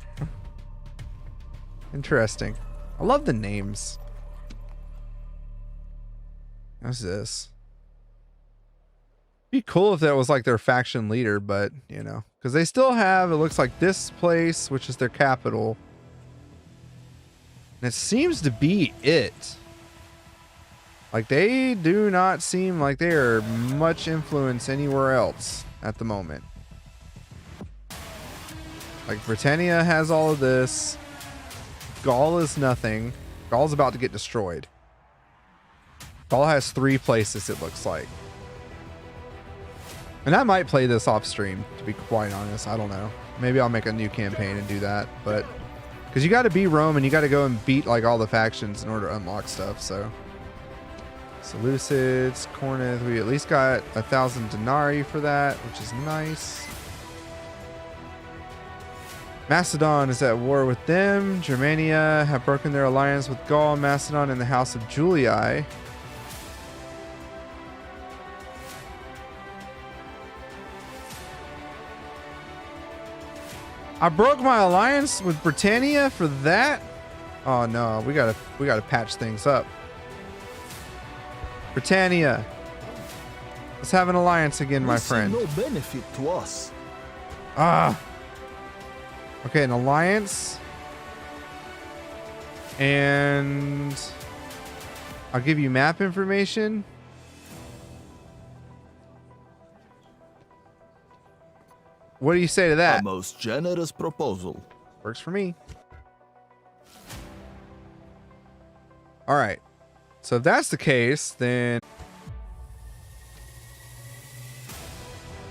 Interesting. I love the names. What's this? Be cool if that was like their faction leader, but you know, because they still have, it looks like this place, which is their capital. And it seems to be it. Like they do not seem like they are much influence anywhere else at the moment. Like Britannia has all of this. Gaul is nothing. Gaul's about to get destroyed. Gaul has 3 places, it looks like. And I might play this off stream, to be quite honest. I don't know. Maybe I'll make a new campaign and do that. But Because you got to be Rome and you got to go and beat like all the factions in order to unlock stuff. So Seleucids, Corinth, we at least got 1,000 denarii for that, which is nice. Macedon is at war with them. Germania have broken their alliance with Gaul, Macedon, and the house of Julii. I broke my alliance with Britannia for that? Oh no, we gotta patch things up. Britannia, let's have an alliance again, my friend. No benefit to us. Ah. Okay, an alliance. And I'll give you map information. What do you say to that? A most generous proposal. Works for me. All right. So if that's the case, then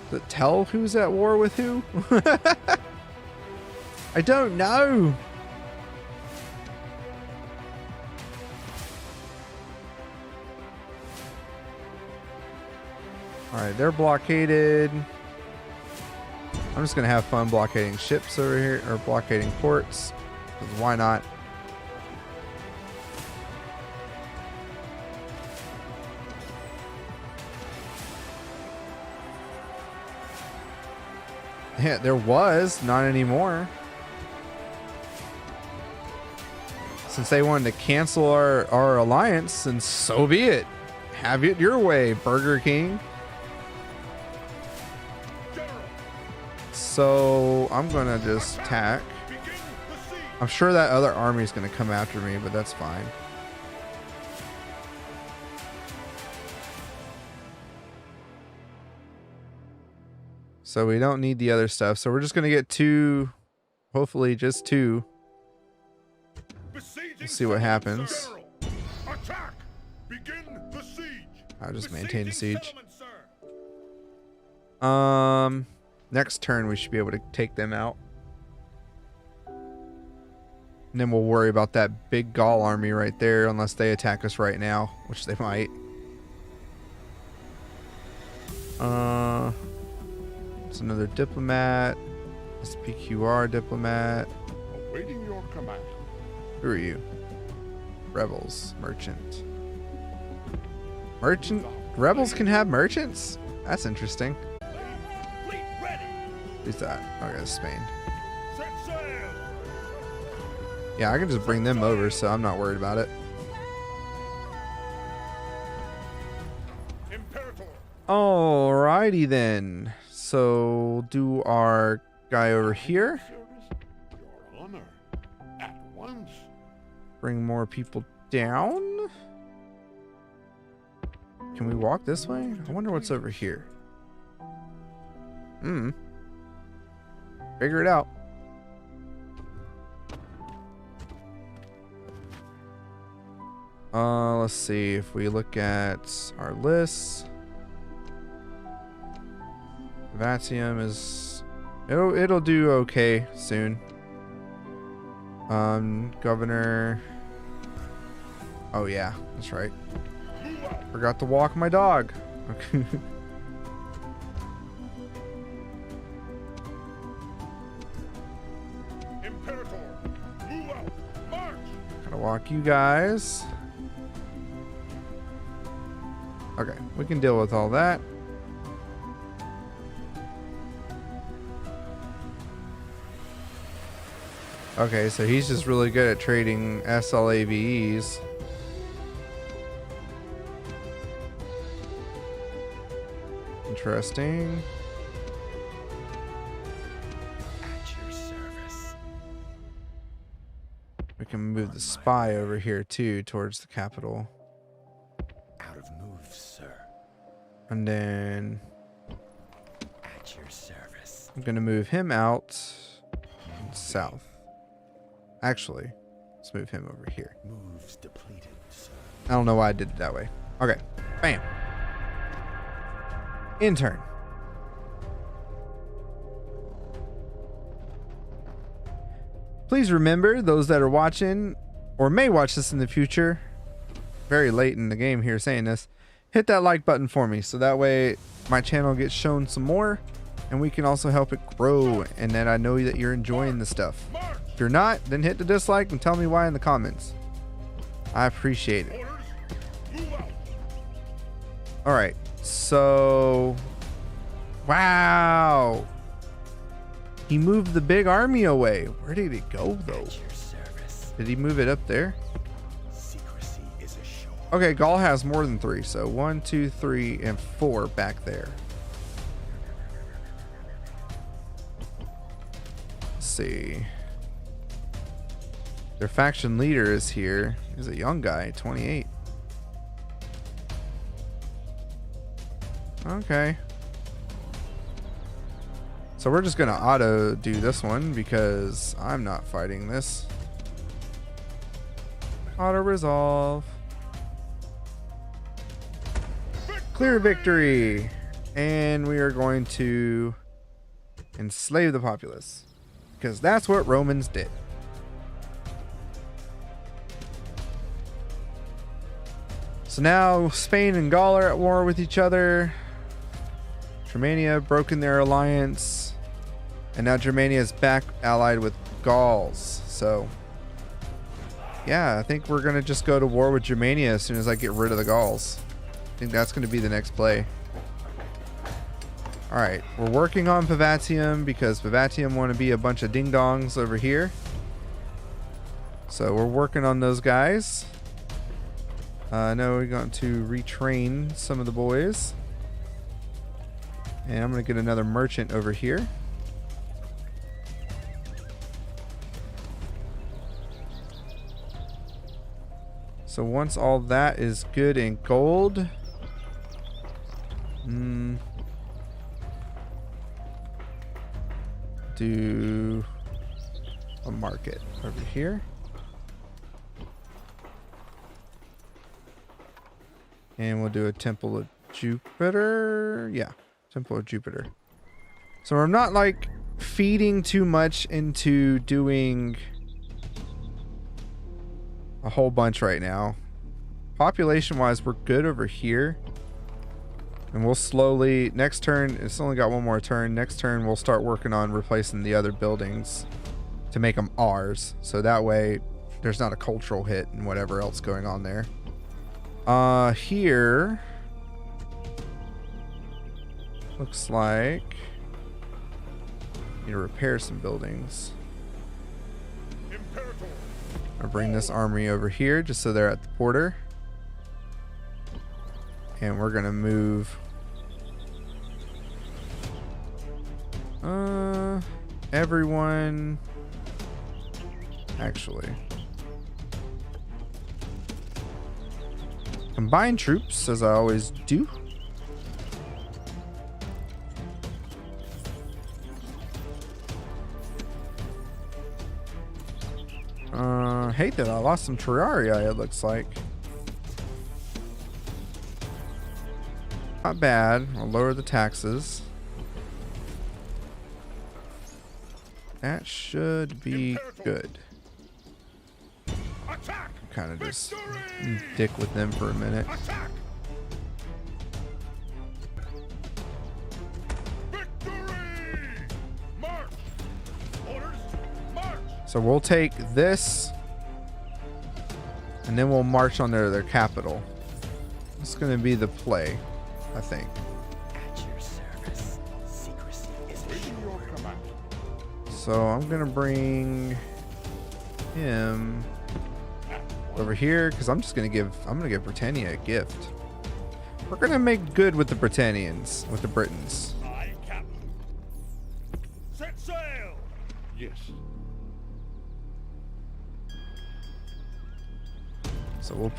does it tell who's at war with who? I don't know. All right, they're blockaded. I'm just gonna have fun blockading ships over here, or blockading ports, because why not? Yeah, there was, not anymore. Since they wanted to cancel our alliance, and so be it. Have it your way, Burger King. So I'm gonna just attack. I'm sure that other army is gonna come after me, but that's fine. So we don't need the other stuff. So we're just gonna get two, hopefully just two. We'll see what happens. Attack! Begin the siege. I'll just maintain the siege. Next turn we should be able to take them out. And then we'll worry about that big Gaul army right there, unless they attack us right now, which they might. It's another diplomat. SPQR diplomat. Awaiting your command. Who are you? Rebels. Merchant. Merchant? Rebels can have merchants? That's interesting. Fleet ready. Who's that? Oh, that's Spain. Set sail. Yeah, I can just bring them over, so I'm not worried about it. Imperator. Alrighty then. So do our guy over here. Your honor. At once. Bring more people down. Can we walk this way? I wonder what's over here. Figure it out. Let's see if we look at our lists. Vatium is it'll do okay soon. Governor. Oh yeah, that's right. Forgot to walk my dog. Okay. Imperator. Move out. March. Gotta walk you guys. Okay, we can deal with all that. Okay, so he's just really good at trading SLAVEs. Interesting. At your service. We can move the spy over here too, towards the capital. Out of moves, sir. And then At your service. I'm gonna move him out south. Actually, let's move him over here. Moves depleted, sir. I don't know why I did it that way. Okay, bam. Intern. Please remember, those that are watching or may watch this in the future, very late in the game here saying this, hit that like button for me so that way my channel gets shown some more and we can also help it grow, and that I know that you're enjoying the stuff. If you're not, then hit the dislike and tell me why in the comments. I appreciate it. All right, so wow, he moved the big army away. Where did it go though? Did he move it up there? Okay, Gaul has more than 3, so 1, 2, 3, and 4 back there. Let's see. Their faction leader is here. He's a young guy, 28. Okay. So we're just gonna auto do this one because I'm not fighting this. Auto resolve. Clear victory. And we are going to enslave the populace because that's what Romans did. So now Spain and Gaul are at war with each other. Germania broken their alliance, and now Germania is back allied with Gauls. So yeah, I think we're gonna just go to war with Germania as soon as I get rid of the Gauls. I think that's gonna be the next play. All right, we're working on Pavatium because Pavatium want to be a bunch of ding dongs over here. So we're working on those guys. I know we're going to retrain some of the boys. And I'm going to get another merchant over here. So once all that is good in gold, do a market over here. And we'll do a Temple of Jupiter. Yeah, Temple of Jupiter. So I'm not like feeding too much into doing a whole bunch right now. Population wise, we're good over here. And we'll slowly, next turn, it's only got one more turn. Next turn, we'll start working on replacing the other buildings to make them ours. So that way there's not a cultural hit and whatever else going on there. Here looks like need to repair some buildings. I'll bring this army over here just so they're at the border, and we're gonna move everyone actually combine troops, as I always do. Hate that I lost some terraria, it looks like. Not bad. I'll lower the taxes. That should be good. Kind of just dick with them for a minute. So we'll take this and then we'll march on their capital. It's going to be the play, I think. So I'm going to bring him over here because I'm going to give Britannia a gift. We're going to make good with the Britannians, with the Britons. Aye, Captain. Set sail. Yes. So we'll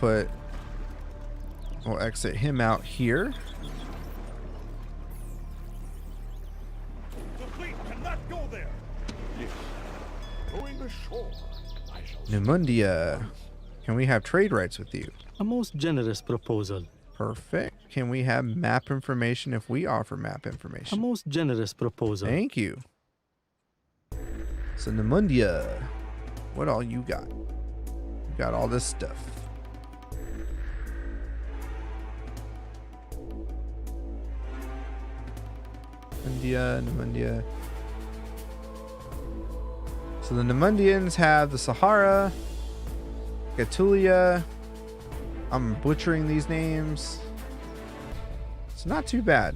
exit him out here. The fleet cannot go there. Yes. Going ashore. I shall. Numundia. Can we have trade rights with you? A most generous proposal. Perfect. Can we have map information if we offer map A information? most generous proposal. Thank you. So Numundia. What all you got? You got all this stuff. Namundia. So the Namundians have the Sahara, Gatulia. I'm butchering these names. It's not too bad.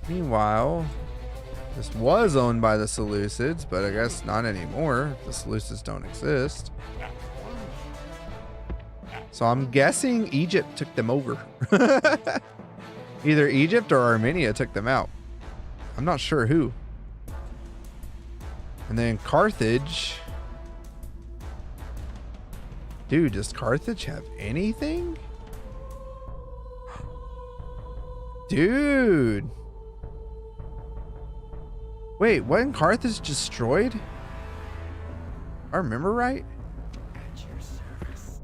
Meanwhile, this was owned by the Seleucids, but I guess not anymore. The Seleucids don't exist. So I'm guessing Egypt took them over. Either Egypt or Armenia took them out. I'm not sure who. And then Carthage. Dude, does Carthage have anything? Dude. Wait, wasn't Carthage destroyed? If I remember right? At your service.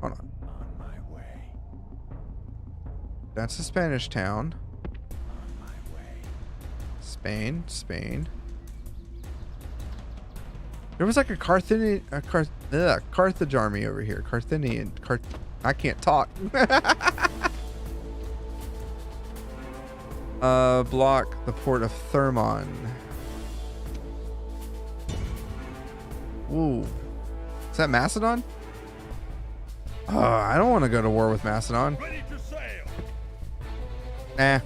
Hold on. On my way. That's a Spanish town. On my way. Spain. There was like a Carthage army over here. I can't talk. Block the port of Thermon. Ooh. Is that Macedon? I don't want to go to war with Macedon. Ready to sail. Nah.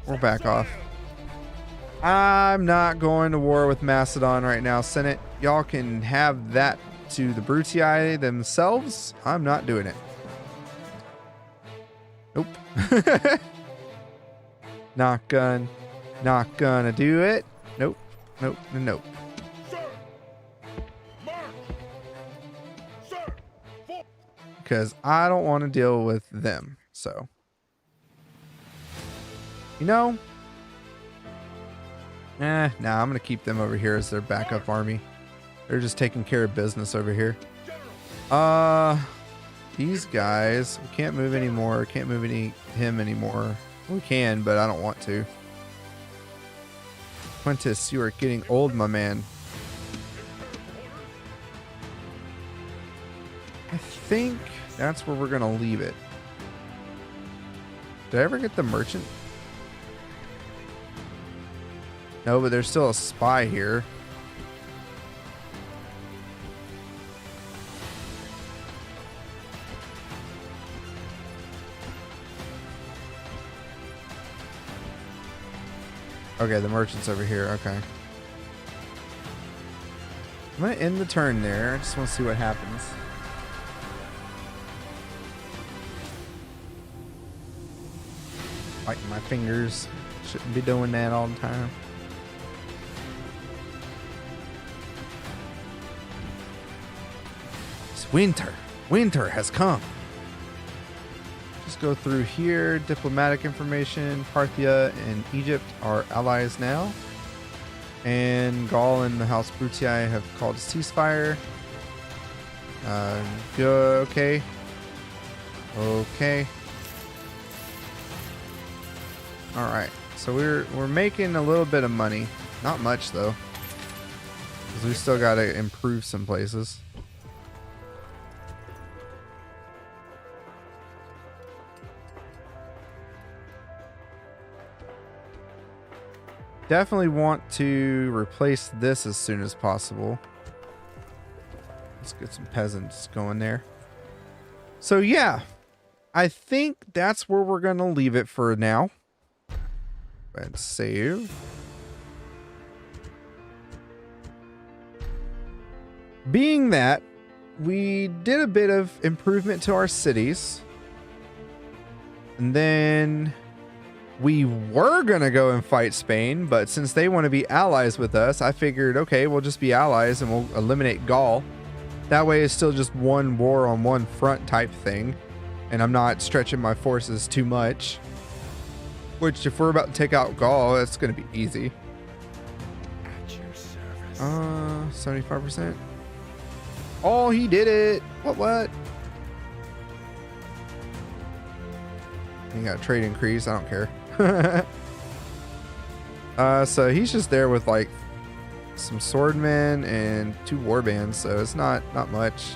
We're back off. I'm not going to war with Macedon right now, Senate. Y'all can have that to the Brutii themselves. I'm not doing it. Nope. Not gonna do it. Nope. Nope. Sir. March. Sir. For Because I don't want to deal with them. So, you know, nah, I'm gonna keep them over here as their backup army. They're just taking care of business over here. These guys, we can't move anymore. Can't move him anymore. We can, but I don't want to. Quintus, you are getting old, my man. I think that's where we're gonna leave it. Did I ever get the merchant? No, but there's still a spy here. Okay, the merchant's over here. Okay. I'm going to end the turn there. I just want to see what happens. Biting my fingers. Shouldn't be doing that all the time. It's winter. Winter has come. Just go through here. Diplomatic information. Parthia and Egypt are allies now. And Gaul and the House Brutii have called a ceasefire. Okay. Okay. All right. So we're making a little bit of money. Not much though, because we still got to improve some places. Definitely want to replace this as soon as possible. Let's get some peasants going there. So yeah, I think that's where we're going to leave it for now. And save. Being that we did a bit of improvement to our cities, and then we were going to go and fight Spain, but since they want to be allies with us, I figured, okay, we'll just be allies and we'll eliminate Gaul. That way it's still just one war on one front type thing, and I'm not stretching my forces too much. Which, if we're about to take out Gaul, that's going to be easy. At your service. 75%. Oh, he did it. What? He got a trade increase. I don't care. So he's just there with like some swordmen, and 2 warbands, so it's not much.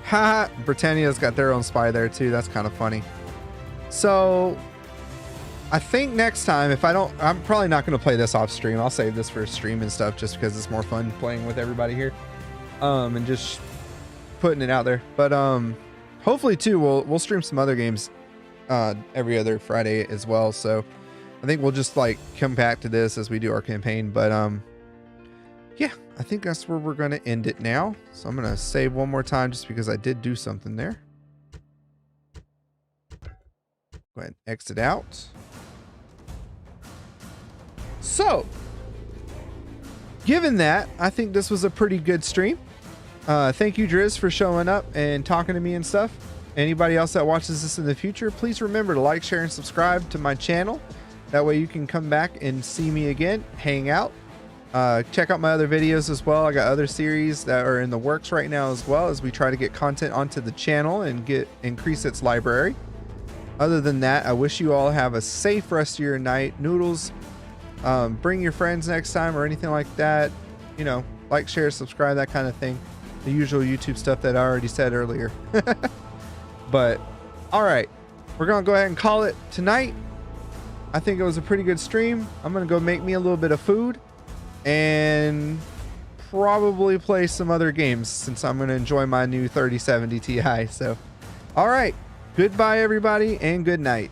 Haha, Britannia's got their own spy there too. That's kind of funny. So I think next time, if I don't, I'm probably not going to play this off stream. I'll save this for stream and stuff just because it's more fun playing with everybody here. And just putting it out there. But hopefully too, we'll stream some other games every other Friday as well. So I think we'll just like come back to this as we do our campaign. But yeah, I think that's where we're going to end it now. So I'm going to save one more time just because I did do something there. Go ahead and exit out. So, given that, I think this was a pretty good stream. Thank you, Driz, for showing up and talking to me and stuff. Anybody else that watches this in the future, please remember to like, share, and subscribe to my channel. That way you can come back and see me again, hang out. Check out my other videos as well. I got other series that are in the works right now as well as we try to get content onto the channel and increase its library. Other than that, I wish you all have a safe rest of your night. Noodles, bring your friends next time or anything like that. You know, like, share, subscribe, that kind of thing. The usual YouTube stuff that I already said earlier. But, all right. We're going to go ahead and call it tonight. I think it was a pretty good stream. I'm going to go make me a little bit of food and probably play some other games since I'm going to enjoy my new 3070 Ti. So, all right. Goodbye, everybody, and good night.